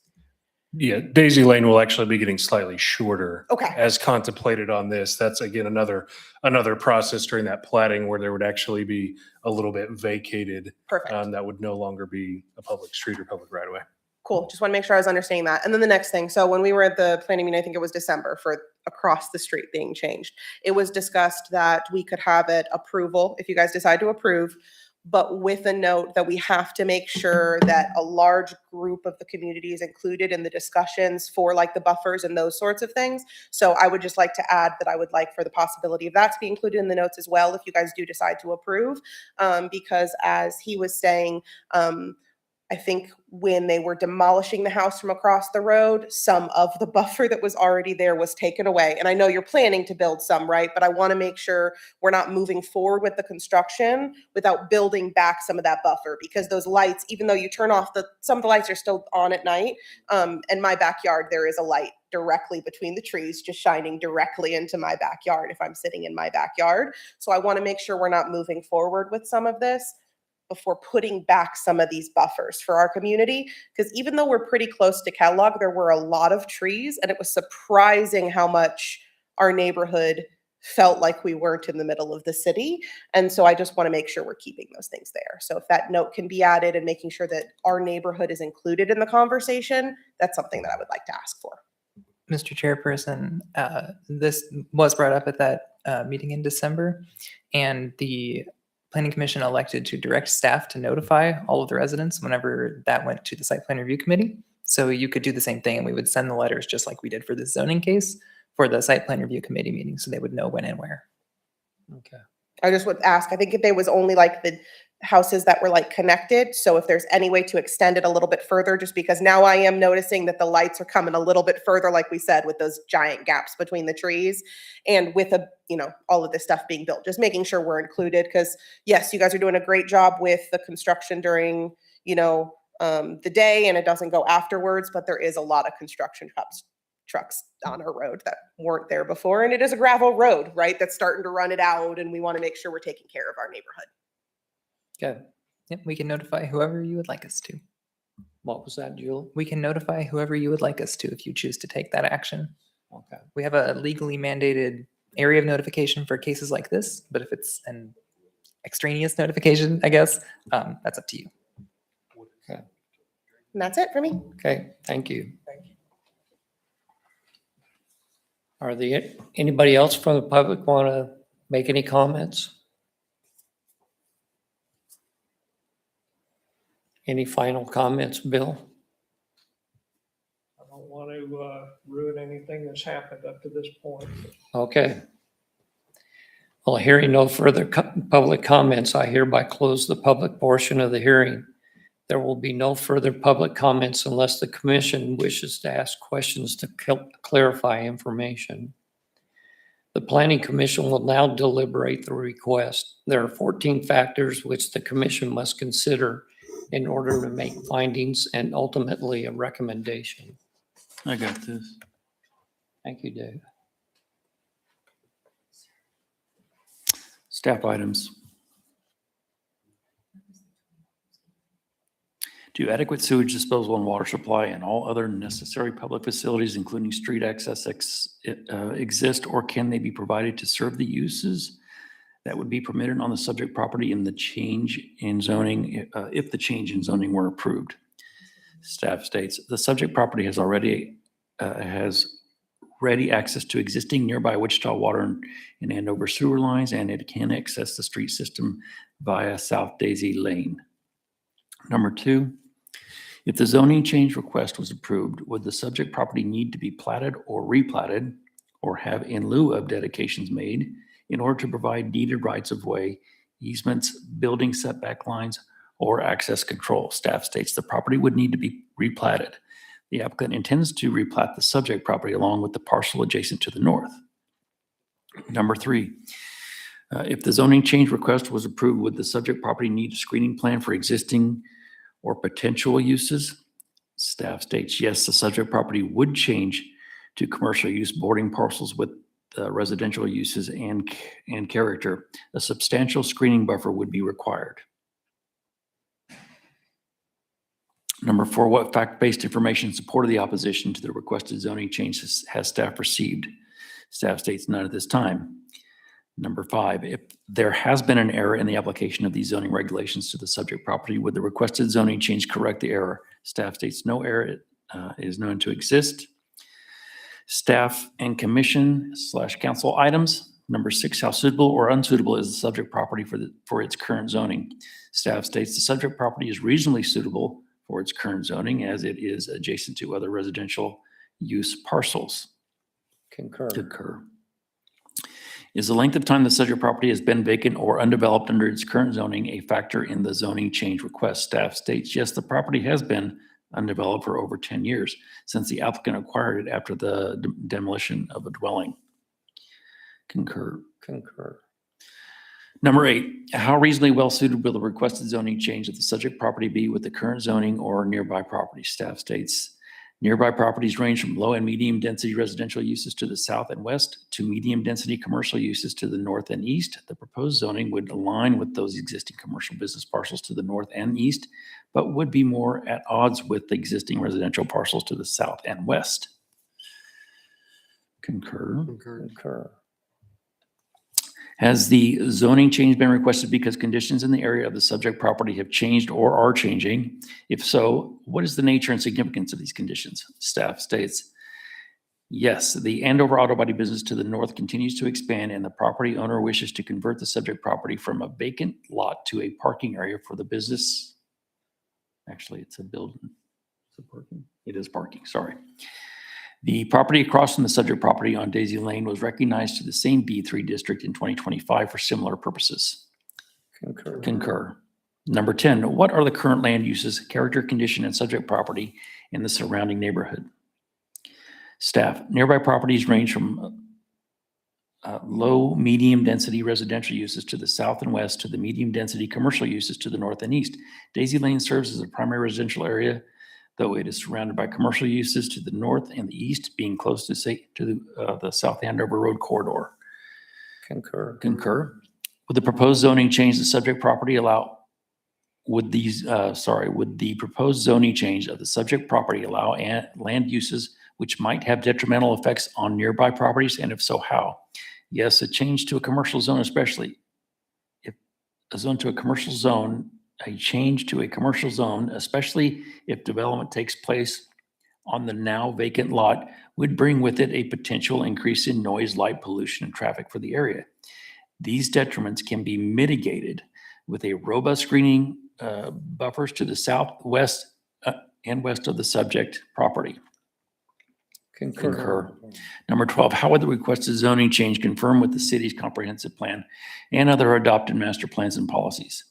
Yeah, Daisy Lane will actually be getting slightly shorter. Okay. As contemplated on this. That's again, another process during that plating where there would actually be a little bit vacated. Perfect. That would no longer be a public street or public right of way. Cool. Just want to make sure I was understanding that. And then the next thing, so when we were at the planning meeting, I think it was December for across the street being changed, it was discussed that we could have it approval if you guys decide to approve, but with a note that we have to make sure that a large group of the community is included in the discussions for like the buffers and those sorts of things. So I would just like to add that I would like for the possibility of that to be included in the notes as well if you guys do decide to approve. Because as he was saying, I think when they were demolishing the house from across the road, some of the buffer that was already there was taken away. And I know you're planning to build some, right? But I want to make sure we're not moving forward with the construction without building back some of that buffer, because those lights, even though you turn off some of the lights are still on at night. In my backyard, there is a light directly between the trees, just shining directly into my backyard if I'm sitting in my backyard. So I want to make sure we're not moving forward with some of this before putting back some of these buffers for our community. Because even though we're pretty close to Kellogg, there were a lot of trees, and it was surprising how much our neighborhood felt like we weren't in the middle of the city. And so I just want to make sure we're keeping those things there. So if that note can be added and making sure that our neighborhood is included in the conversation, that's something that I would like to ask for. Mr. Chairperson, this was brought up at that meeting in December, and the Planning Commission elected to direct staff to notify all of the residents whenever that went to the Site Plan Review Committee. So you could do the same thing, and we would send the letters just like we did for the zoning case for the Site Plan Review Committee meeting, so they would know when and where. Okay. I just would ask, I think if there was only like the houses that were like connected, so if there's any way to extend it a little bit further, just because now I am noticing that the lights are coming a little bit further, like we said, with those giant gaps between the trees and with all of this stuff being built, just making sure we're included, because yes, you guys are doing a great job with the construction during, the day, and it doesn't go afterwards, but there is a lot of construction trucks on our road that weren't there before. And it is a gravel road, right? That's starting to run it out, and we want to make sure we're taking care of our neighborhood. Okay. Yep, we can notify whoever you would like us to. What was that, Julie? We can notify whoever you would like us to if you choose to take that action. Okay. We have a legally mandated area of notification for cases like this, but if it's an extraneous notification, I guess, that's up to you. Okay. And that's it for me. Okay, thank you. Are there anybody else from the public want to make any comments? Any final comments, Bill? I don't want to ruin anything that's happened up to this point. Okay. Well, hearing no further public comments, I hereby close the public portion of the hearing. There will be no further public comments unless the commission wishes to ask questions to clarify information. The Planning Commission will now deliberate the request. There are 14 factors which the commission must consider in order to make findings and ultimately a recommendation. I got this. Thank you, Dave. Staff items. Do adequate sewage disposal and water supply and all other necessary public facilities, including street access, exist, or can they be provided to serve the uses that would be permitted on the subject property in the change in zoning, if the change in zoning were approved? Staff states, the subject property has ready access to existing nearby Wichita water and Andover sewer lines, and it can access the street system via South Daisy Lane. Number 2, if the zoning change request was approved, would the subject property need to be platted or replatted or have in lieu of dedications made in order to provide deeded rights of way, easements, building setback lines, or access control? Staff states the property would need to be replatted. The applicant intends to replat the subject property along with the parcel adjacent to the north. Number 3, if the zoning change request was approved, would the subject property need a screening plan for existing or potential uses? Staff states, yes, the subject property would change to commercial use boarding parcels with residential uses and character. A substantial screening buffer would be required. Number 4, what fact-based information supported the opposition to the requested zoning change has staff received? Staff states none at this time. Number 5, if there has been an error in the application of these zoning regulations to the subject property, would the requested zoning change correct the error? Staff states no error is known to exist. Staff and commission / council items. Number 6, how suitable or unsuitable is the subject property for its current zoning? Staff states the subject property is reasonably suitable for its current zoning as it is adjacent to other residential use parcels. Concur. Is the length of time the subject property has been vacant or undeveloped under its current zoning a factor in the zoning change request? Staff states, yes, the property has been undeveloped for over 10 years since the applicant acquired it after the demolition of a dwelling. Concur. Number 8, how reasonably well suited will the requested zoning change of the subject property be with the current zoning or nearby property? Staff states, nearby properties range from low and medium density residential uses to the south and west to medium density commercial uses to the north and east. The proposed zoning would align with those existing commercial business parcels to the north and east, but would be more at odds with the existing residential parcels to the south and west. Concur. Has the zoning change been requested because conditions in the area of the subject property have changed or are changing? If so, what is the nature and significance of these conditions? Staff states, Yes, the Andover Auto Body business to the north continues to expand and the property owner wishes to convert the subject property from a vacant lot to a parking area for the business. Actually, it's a building. Is it parking? It is parking, sorry. The property across from the subject property on Daisy Lane was recognized to the same B3 district in 2025 for similar purposes. Concur. Concur. Number 10, what are the current land uses, character, condition, and subject property in the surrounding neighborhood? Staff, nearby properties range from low, medium density residential uses to the south and west to the medium density commercial uses to the north and east. Daisy Lane serves as a primary residential area, though it is surrounded by commercial uses to the north and the east, being close to the South Andover Road corridor. Concur. Concur. Would the proposed zoning change the subject property would the proposed zoning change of the subject property allow land uses which might have detrimental effects on nearby properties, and if so, how? Yes, a change to a commercial zone, especially if a change to a commercial zone, especially if development takes place on the now vacant lot, would bring with it a potential increase in noise, light pollution, and traffic for the area. These detriments can be mitigated with a robust screening buffers to the southwest and west of the subject property. Concur. Number 12, how would the requested zoning change confirm with the city's comprehensive plan and other adopted master plans and policies?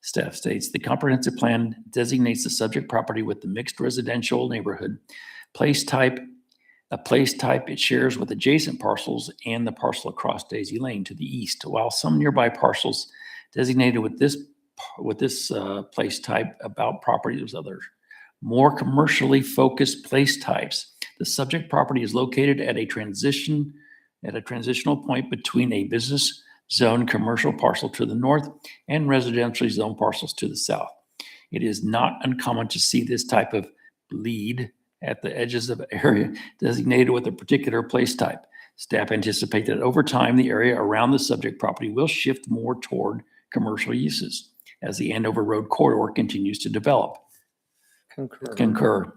Staff states the comprehensive plan designates the subject property with the mixed residential neighborhood, a place type it shares with adjacent parcels and the parcel across Daisy Lane to the east, while some nearby parcels designated with this place type about property of others. More commercially focused place types. The subject property is located at a transitional point between a business zone commercial parcel to the north and residentially zoned parcels to the south. It is not uncommon to see this type of bleed at the edges of an area designated with a particular place type. Staff anticipate that over time, the area around the subject property will shift more toward commercial uses as the Andover Road corridor continues to develop. Concur.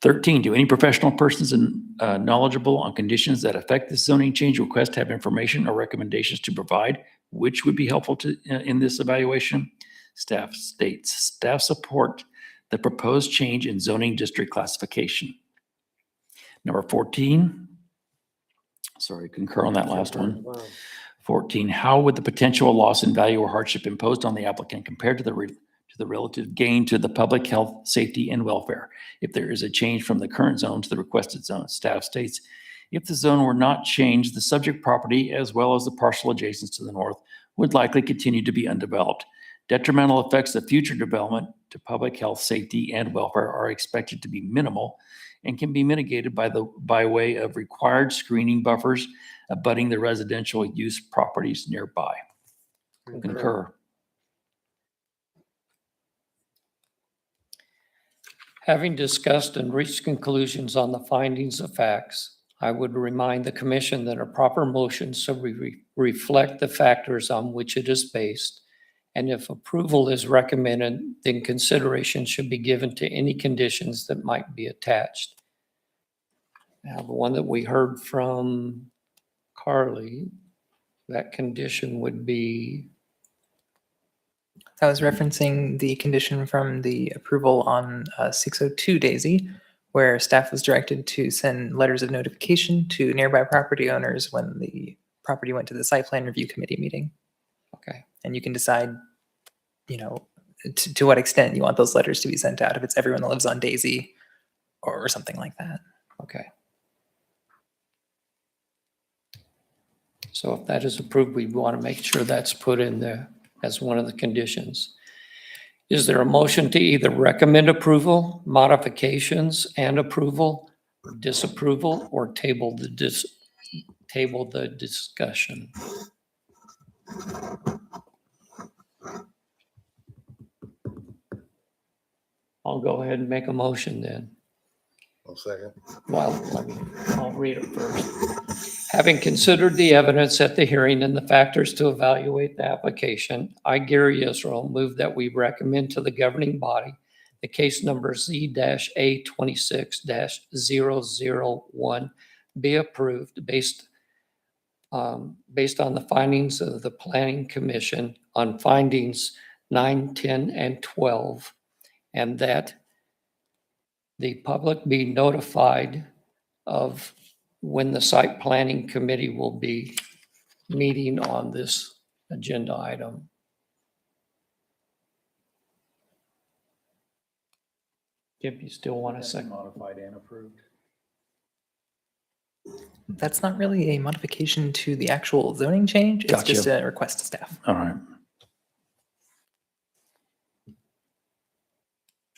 13, do any professional persons knowledgeable on conditions that affect this zoning change request have information or recommendations to provide, which would be helpful in this evaluation? Staff states, staff support the proposed change in zoning district classification. Number 14, concur on that last one. 14, how would the potential loss in value or hardship imposed on the applicant compared to the relative gain to the public health, safety, and welfare if there is a change from the current zone to the requested zone? Staff states, if the zone were not changed, the subject property as well as the parcel adjacent to the north would likely continue to be undeveloped. Detrimental effects of future development to public health, safety, and welfare are expected to be minimal and can be mitigated by way of required screening buffers abutting the residential use properties nearby. Concur. Having discussed and reached conclusions on the findings of facts, I would remind the commission that a proper motion should reflect the factors on which it is based, and if approval is recommended, then consideration should be given to any conditions that might be attached. Now, the one that we heard from Carly, that condition would be, I was referencing the condition from the approval on 602 Daisy, where staff was directed to send letters of notification to nearby property owners when the property went to the site plan review committee meeting. okay, And you can decide, to what extent you want those letters to be sent out, if it's everyone that lives on Daisy or something like that. okay. So if that is approved, we want to make sure that's put in there as one of the conditions. Is there a motion to either recommend approval, modifications and approval, or disapproval, or table the discussion? I'll go ahead and make a motion then. I'll second. Well, I'll read it first. Having considered the evidence at the hearing and the factors to evaluate the application, I, Gary Israel, move that we recommend to the governing body the case number Z-A26-001 be approved based on the findings of the Planning Commission on findings 9, 10, and 12, and that the public be notified of when the site planning committee will be meeting on this agenda item. If you still want a second. Modified and approved. That's not really a modification to the actual zoning change. It's Gotcha. just a request to staff. All right.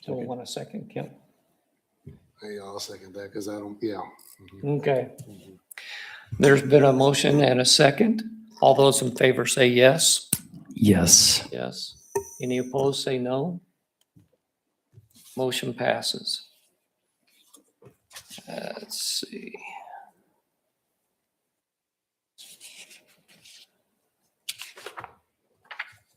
Still want a second, Kim? Hey, I'll second that because I don't, yeah. Mhm. Okay. There's been a motion and a second. All those in favor say yes. Yes. Yes. Any opposed, say no. Motion passes. Let's see.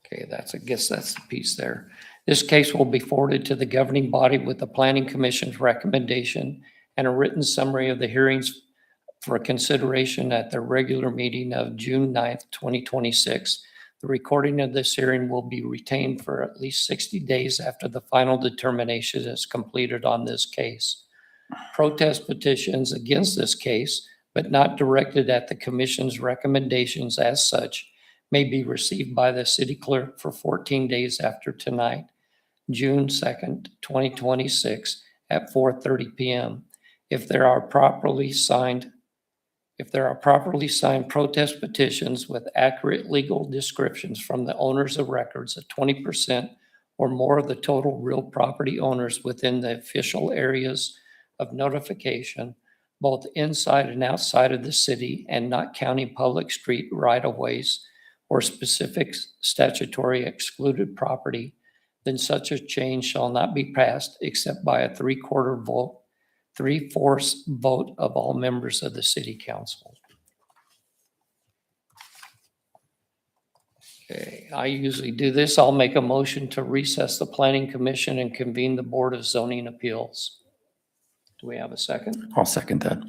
Okay, I guess that's the piece there. This case will be forwarded to the governing body with the Planning Commission's recommendation and a written summary of the hearings for consideration at the regular meeting of June 9th, 2026. The recording of this hearing will be retained for at least 60 days after the final determination is completed on this case. Protest petitions against this case, but not directed at the commission's recommendations as such, may be received by the city clerk for 14 days after tonight, June 2nd, 2026 at 4:30 p.m. If there are properly signed protest petitions with accurate legal descriptions from the owners of records of 20% or more of the total real property owners within the official areas of notification, both inside and outside of the city and not counting public street right-of-ways or specific statutory excluded property, then such a change shall not be passed except by a three-fourths vote of all members of the city council. Okay, I usually do this. I'll make a motion to recess the planning commission and convene the Board of Zoning Appeals. Do we have a second? I'll second that.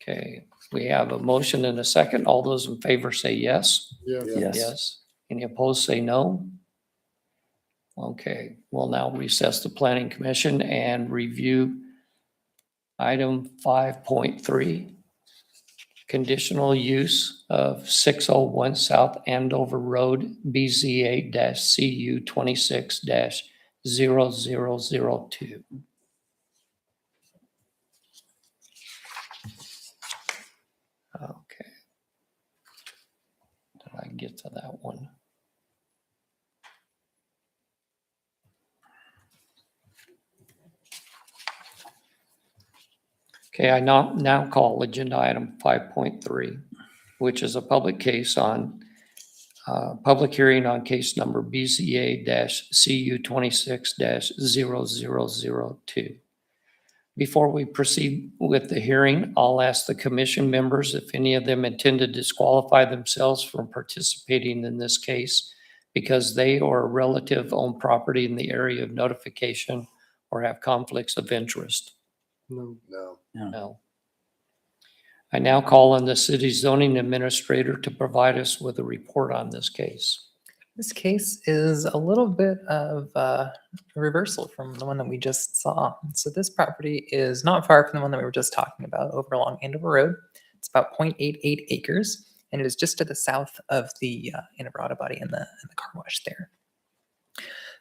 Okay, we have a motion and a second. All those in favor say yes. Yeah. Yes. Yes. Any opposed, say no. Okay, we'll now recess the planning commission and review item 5.3, conditional use of 601 South Andover Road, BZA-CU 26-0002. Okay. Did I get to that one? Okay, I now call agenda item 5.3, which is a public case on, public hearing on case number BZA-CU 26-0002. Before we proceed with the hearing, I'll ask the commission members if any of them intend to disqualify themselves from participating in this case because they or a relative own property in the area of notification or have conflicts of interest. No. No. I now call on the city zoning administrator to provide us with a report on this case. This case is a little bit of a reversal from the one that we just saw. So this property is not far from the one that we were just talking about over along Andover Road. It's about 0.88 acres, and it is just to the south of the Andover Auto Body and the car wash there.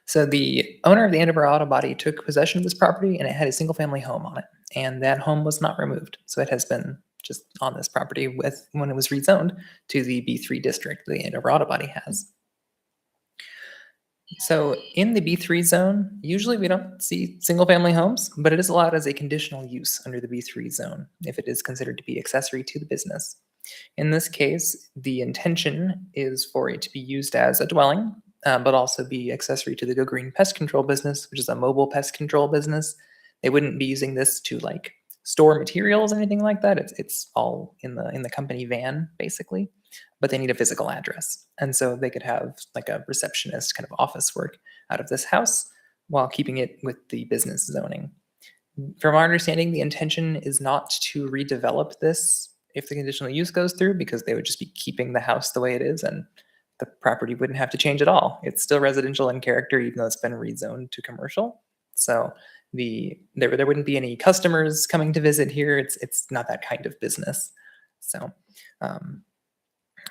So the owner of the Andover Auto Body took possession of this property, and it had a single-family home on it, and that home was not removed. So it has been just on this property when it was rezoned to the B3 district the Andover Auto Body has. So in the B3 zone, usually we don't see single-family homes, but it is allowed as a conditional use under the B3 zone if it is considered to be accessory to the business. In this case, the intention is for it to be used as a dwelling, but also be accessory to the Go Green Pest Control business, which is a mobile pest control business. They wouldn't be using this to like store materials or anything like that. It's all in the company van basically, but they need a physical address. And so they could have like a receptionist kind of office work out of this house while keeping it with the business zoning. From our understanding, the intention is not to redevelop this if the conditional use goes through, because they would just be keeping the house the way it is and the property wouldn't have to change at all. It's still residential in character, even though it's been rezoned to commercial. So there wouldn't be any customers coming to visit here. It's not that kind of business. So,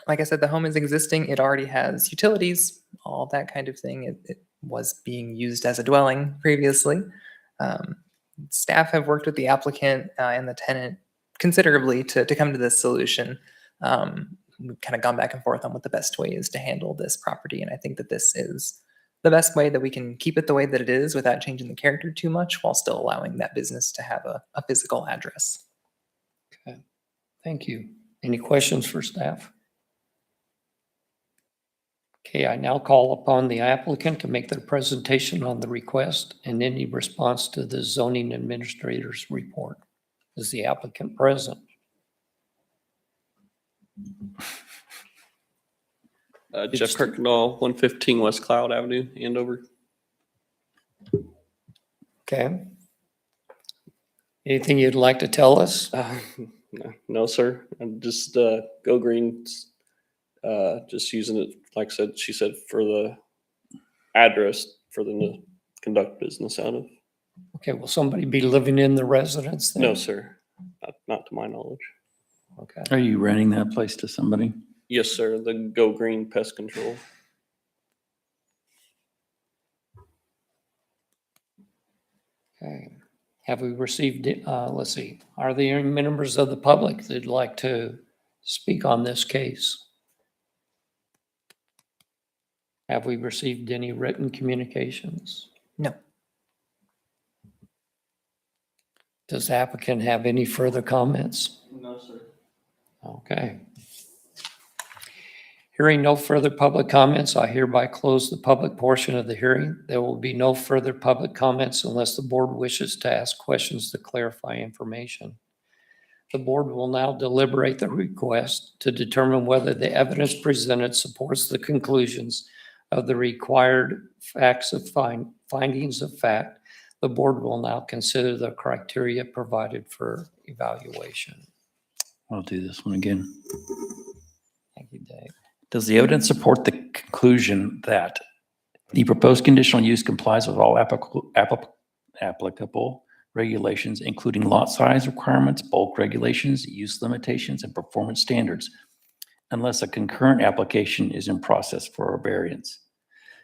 like I said, the home is existing. It already has utilities, all that kind of thing. It was being used as a dwelling previously. Staff have worked with the applicant and the tenant considerably to come to this solution. We've kind of gone back and forth on what the best way is to handle this property. And I think that this is the best way that we can keep it the way that it is without changing the character too much while still allowing that business to have a physical address. Okay, thank you. Any questions for staff? Okay, I now call upon the applicant to make their presentation on the request and any response to the zoning administrator's report. Is the applicant present? Jeff Kirkendall, 115 West Cloud Avenue, Andover. Okay. Anything you'd like to tell us? No, sir. I'm just Go Greens. Just using it, like I said, she said, for the address for them to conduct business out of. Okay, will somebody be living in the residence then? No, sir. Not to my knowledge. Okay. Are you renting that place to somebody? Yes, sir. The Go Green Pest Control. Okay. Have we received, let's see, are there any members of the public that'd like to speak on this case? Have we received any written communications? No. Does the applicant have any further comments? No, sir. Okay. Hearing no further public comments, I hereby close the public portion of the hearing. There will be no further public comments unless the board wishes to ask questions to clarify information. The board will now deliberate the request to determine whether the evidence presented supports the conclusions of the required facts of findings of fact. The board will now consider the criteria provided for evaluation. I'll do this one again. Thank you, Dave. Does the evidence support the conclusion that the proposed conditional use complies with all applicable regulations, including lot size requirements, bulk regulations, use limitations, and performance standards, unless a concurrent application is in process for a variance?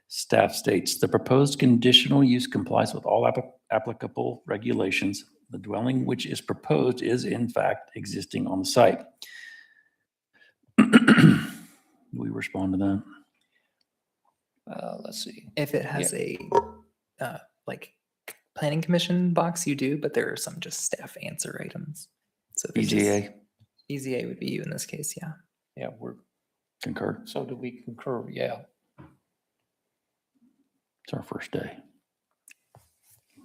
Staff states the proposed conditional use complies with all applicable regulations. The dwelling which is proposed is in fact existing on the site. Do we respond to that? Let's see. If it has a like planning commission box, you do, but there are some just staff answer items. So if it's just- BZA BZA would be you in this case, yeah. Yeah, we're, concur. so do we concur? Yeah. It's our first day.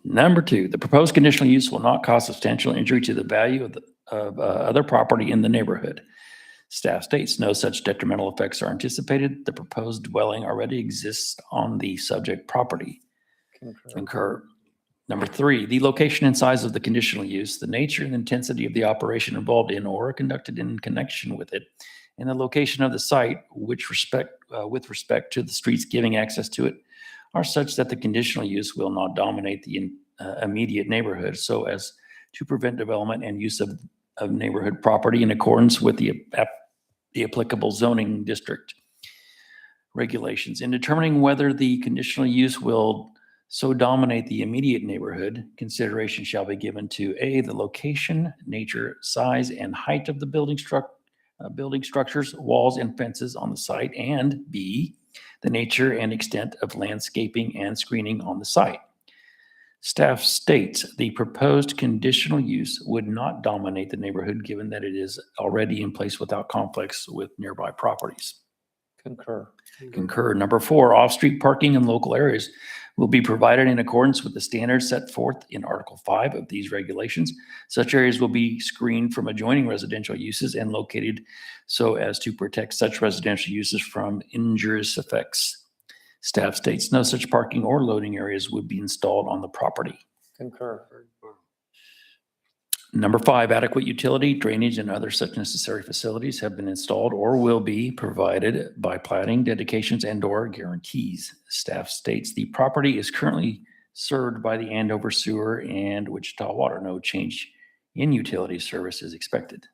Number 2, the proposed conditional use will not cause substantial injury to the value of other property in the neighborhood. Staff states no such detrimental effects are anticipated. The proposed dwelling already exists on the subject property. Concur. Number 3, the location and size of the conditional use, the nature and intensity of the operation involved in or conducted in connection with it, and the location of the site, with respect to the streets giving access to it, are such that the conditional use will not dominate the immediate neighborhood so as to prevent development and use of neighborhood property in accordance with the applicable zoning district regulations. In determining whether the conditional use will so dominate the immediate neighborhood, consideration shall be given to A, the location, nature, size, and height of the building structures, walls, and fences on the site, and B, the nature and extent of landscaping and screening on the site. Staff states the proposed conditional use would not dominate the neighborhood given that it is already in place without conflicts with nearby properties. Concur. Concur. Number 4, off-street parking in local areas will be provided in accordance with the standards set forth in Article 5 of these regulations. Such areas will be screened from adjoining residential uses and located so as to protect such residential uses from injurious effects. Staff states no such parking or loading areas would be installed on the property. Concur. Number 5, adequate utility, drainage, and other such necessary facilities have been installed or will be provided by plating, dedications, and/or guarantees. Staff states the property is currently served by the Andover Sewer and Wichita Water. No change in utility service is expected.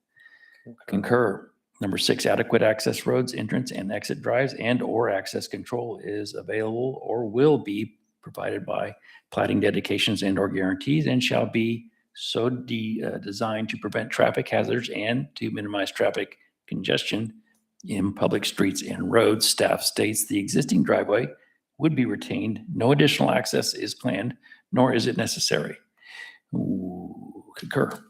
Concur. Number 6, adequate access roads, entrance and exit drives, and/or access control is available or will be provided by plating, dedications, and/or guarantees, and shall be so designed to prevent traffic hazards and to minimize traffic congestion in public streets and roads. Staff states the existing driveway would be retained. No additional access is planned, nor is it necessary. Ooh, concur.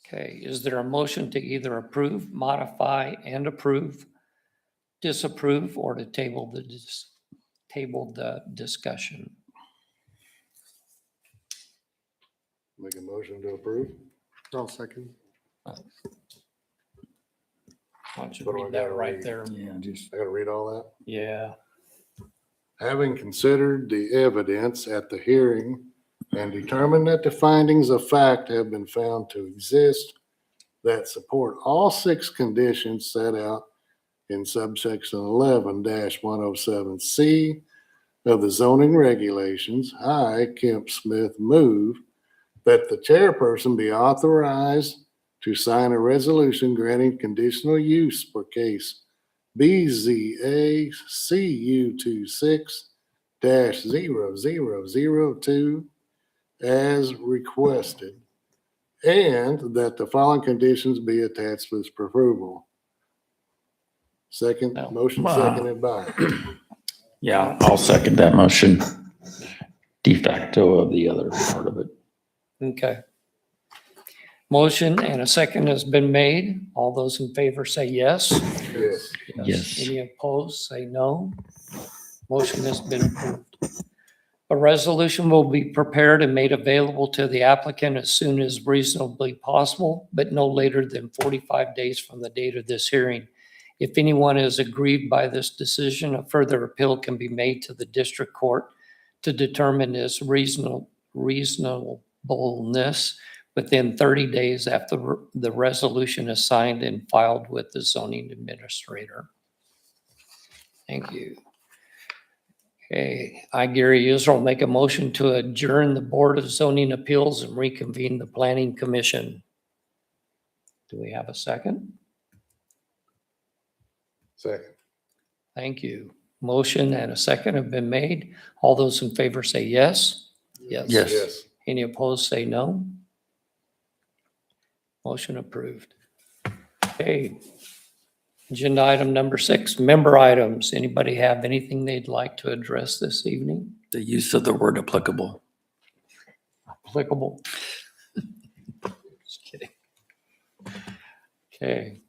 Okay, is there a motion to either approve, modify, and approve, disapprove, or to table the discussion? Make a motion to approve. I'll second. Why don't you What do I read that gotta right read? there? Yeah, just. I gotta read all that. Yeah. Having considered the evidence at the hearing and determined that the findings of fact have been found to exist that support all 6 conditions set out in subsection 11-107C of the zoning regulations, I, Kemp Smith, move that the chairperson be authorized to sign a resolution granting conditional use for case BZA CU 26-0002 as requested, and that the following conditions be attached with approval. Second, No. motion seconded by. Yeah, I'll second that motion. De facto of the other part of it. Okay. Motion and a second has been made. All those in favor say yes. Yes. Yes. Any opposed, say no. Motion has been approved. A resolution will be prepared and made available to the applicant as soon as reasonably possible, but no later than 45 days from the date of this hearing. If anyone is aggrieved by this decision, a further appeal can be made to the district court to determine its reasonableness within 30 days after the resolution is signed and filed with the zoning administrator. Thank you. Okay, I, Gary Israel, make a motion to adjourn the Board of Zoning Appeals and reconvene the Planning Commission. Do we have a second? Second. Thank you. Motion and a second have been made. All those in favor say yes. Yes. Yes. Yes. Any opposed, say no. Motion approved. Okay. Agenda item number 6, member items. Anybody have anything they'd like to address this evening? The use of the word applicable. Applicable? Just kidding. Okay.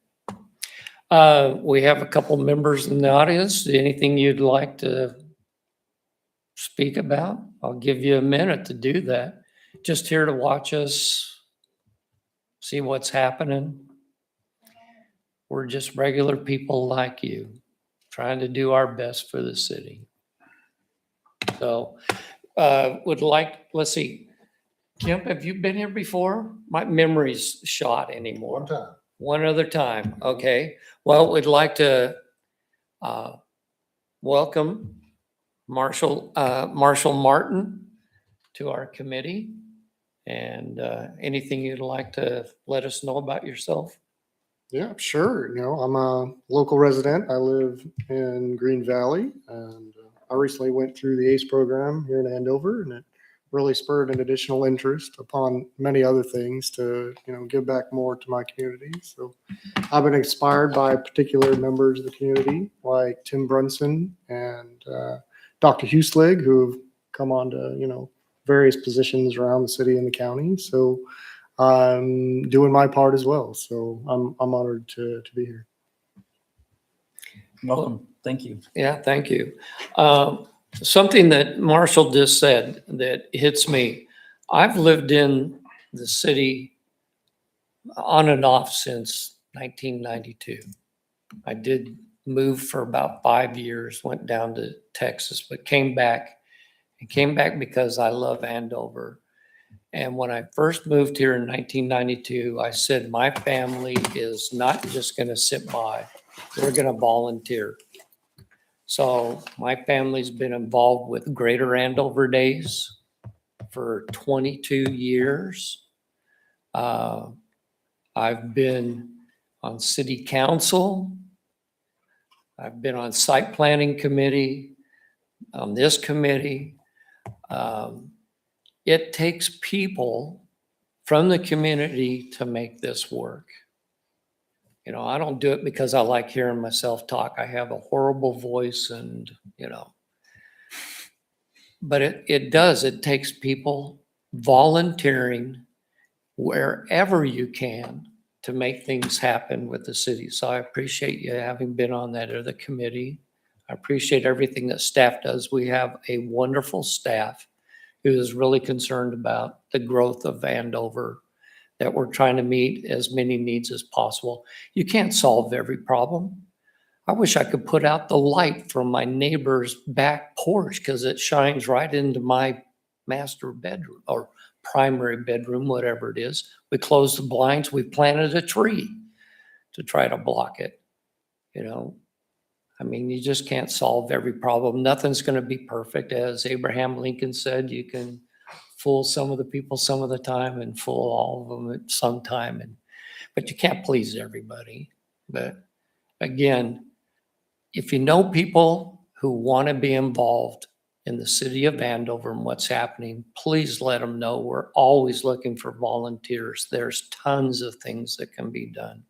We have a couple members in the audience. Anything you'd like to speak about? I'll give you a minute to do that. Just here to watch us, see what's happening. We're just regular people like you, trying to do our best for the city. So, let's see. Kemp, have you been here before? My memory's shot anymore. One time. One other time, okay. Well, we'd like to welcome Marshall Martin to our committee. And anything you'd like to let us know about yourself? Yeah, sure. I'm a local resident. I live in Green Valley, and I recently went through the ACE program here in Andover, and it really spurred an additional interest upon many other things to, give back more to my community. So I've been inspired by particular members of the community like Tim Brunson and Dr. Huslig, who have come on to, various positions around the city and the county. So I'm doing my part as well. So I'm honored to be here. Welcome. Thank you. Yeah, thank you. Something that Marshall just said that hits me. I've lived in the city on and off since 1992. I did move for about 5 years, went down to Texas, but came back I came back because I love Andover. And when I first moved here in 1992, I said, my family is not just going to sit by, we're going to volunteer. So my family's been involved with Greater Andover Days for 22 years. I've been on city council. I've been on site planning committee, on this committee. It takes people from the community to make this work. You know, I don't do it because I like hearing myself talk. I have a horrible voice and, you know, but it does. It takes people volunteering wherever you can to make things happen with the city. So I appreciate you having been on that other committee. I appreciate everything that staff does. We have a wonderful staff who is really concerned about the growth of Andover, that we're trying to meet as many needs as possible. You can't solve every problem. I wish I could put out the light from my neighbor's back porch because it shines right into my master bedroom or primary bedroom, whatever it is. We closed the blinds, we planted a tree to try to block it. You know, I mean, you just can't solve every problem. Nothing's going to be perfect. As Abraham Lincoln said, you can fool some of the people some of the time and fool all of them at some time. But you can't please everybody. But again, if you know people who want to be involved in the city of Andover and what's happening, please let them know. We're always looking for volunteers. There's tons of things that can be done.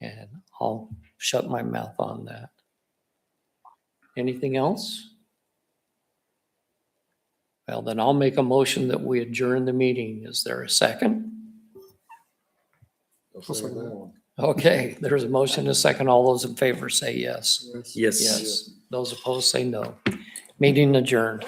And I'll shut my mouth on that. Anything else? Well, then I'll make a motion that we adjourn the meeting. Is there a second? Okay, there's a motion, and a second. All those in favor say yes. Yes. Yes. Those opposed say no. Meeting adjourned.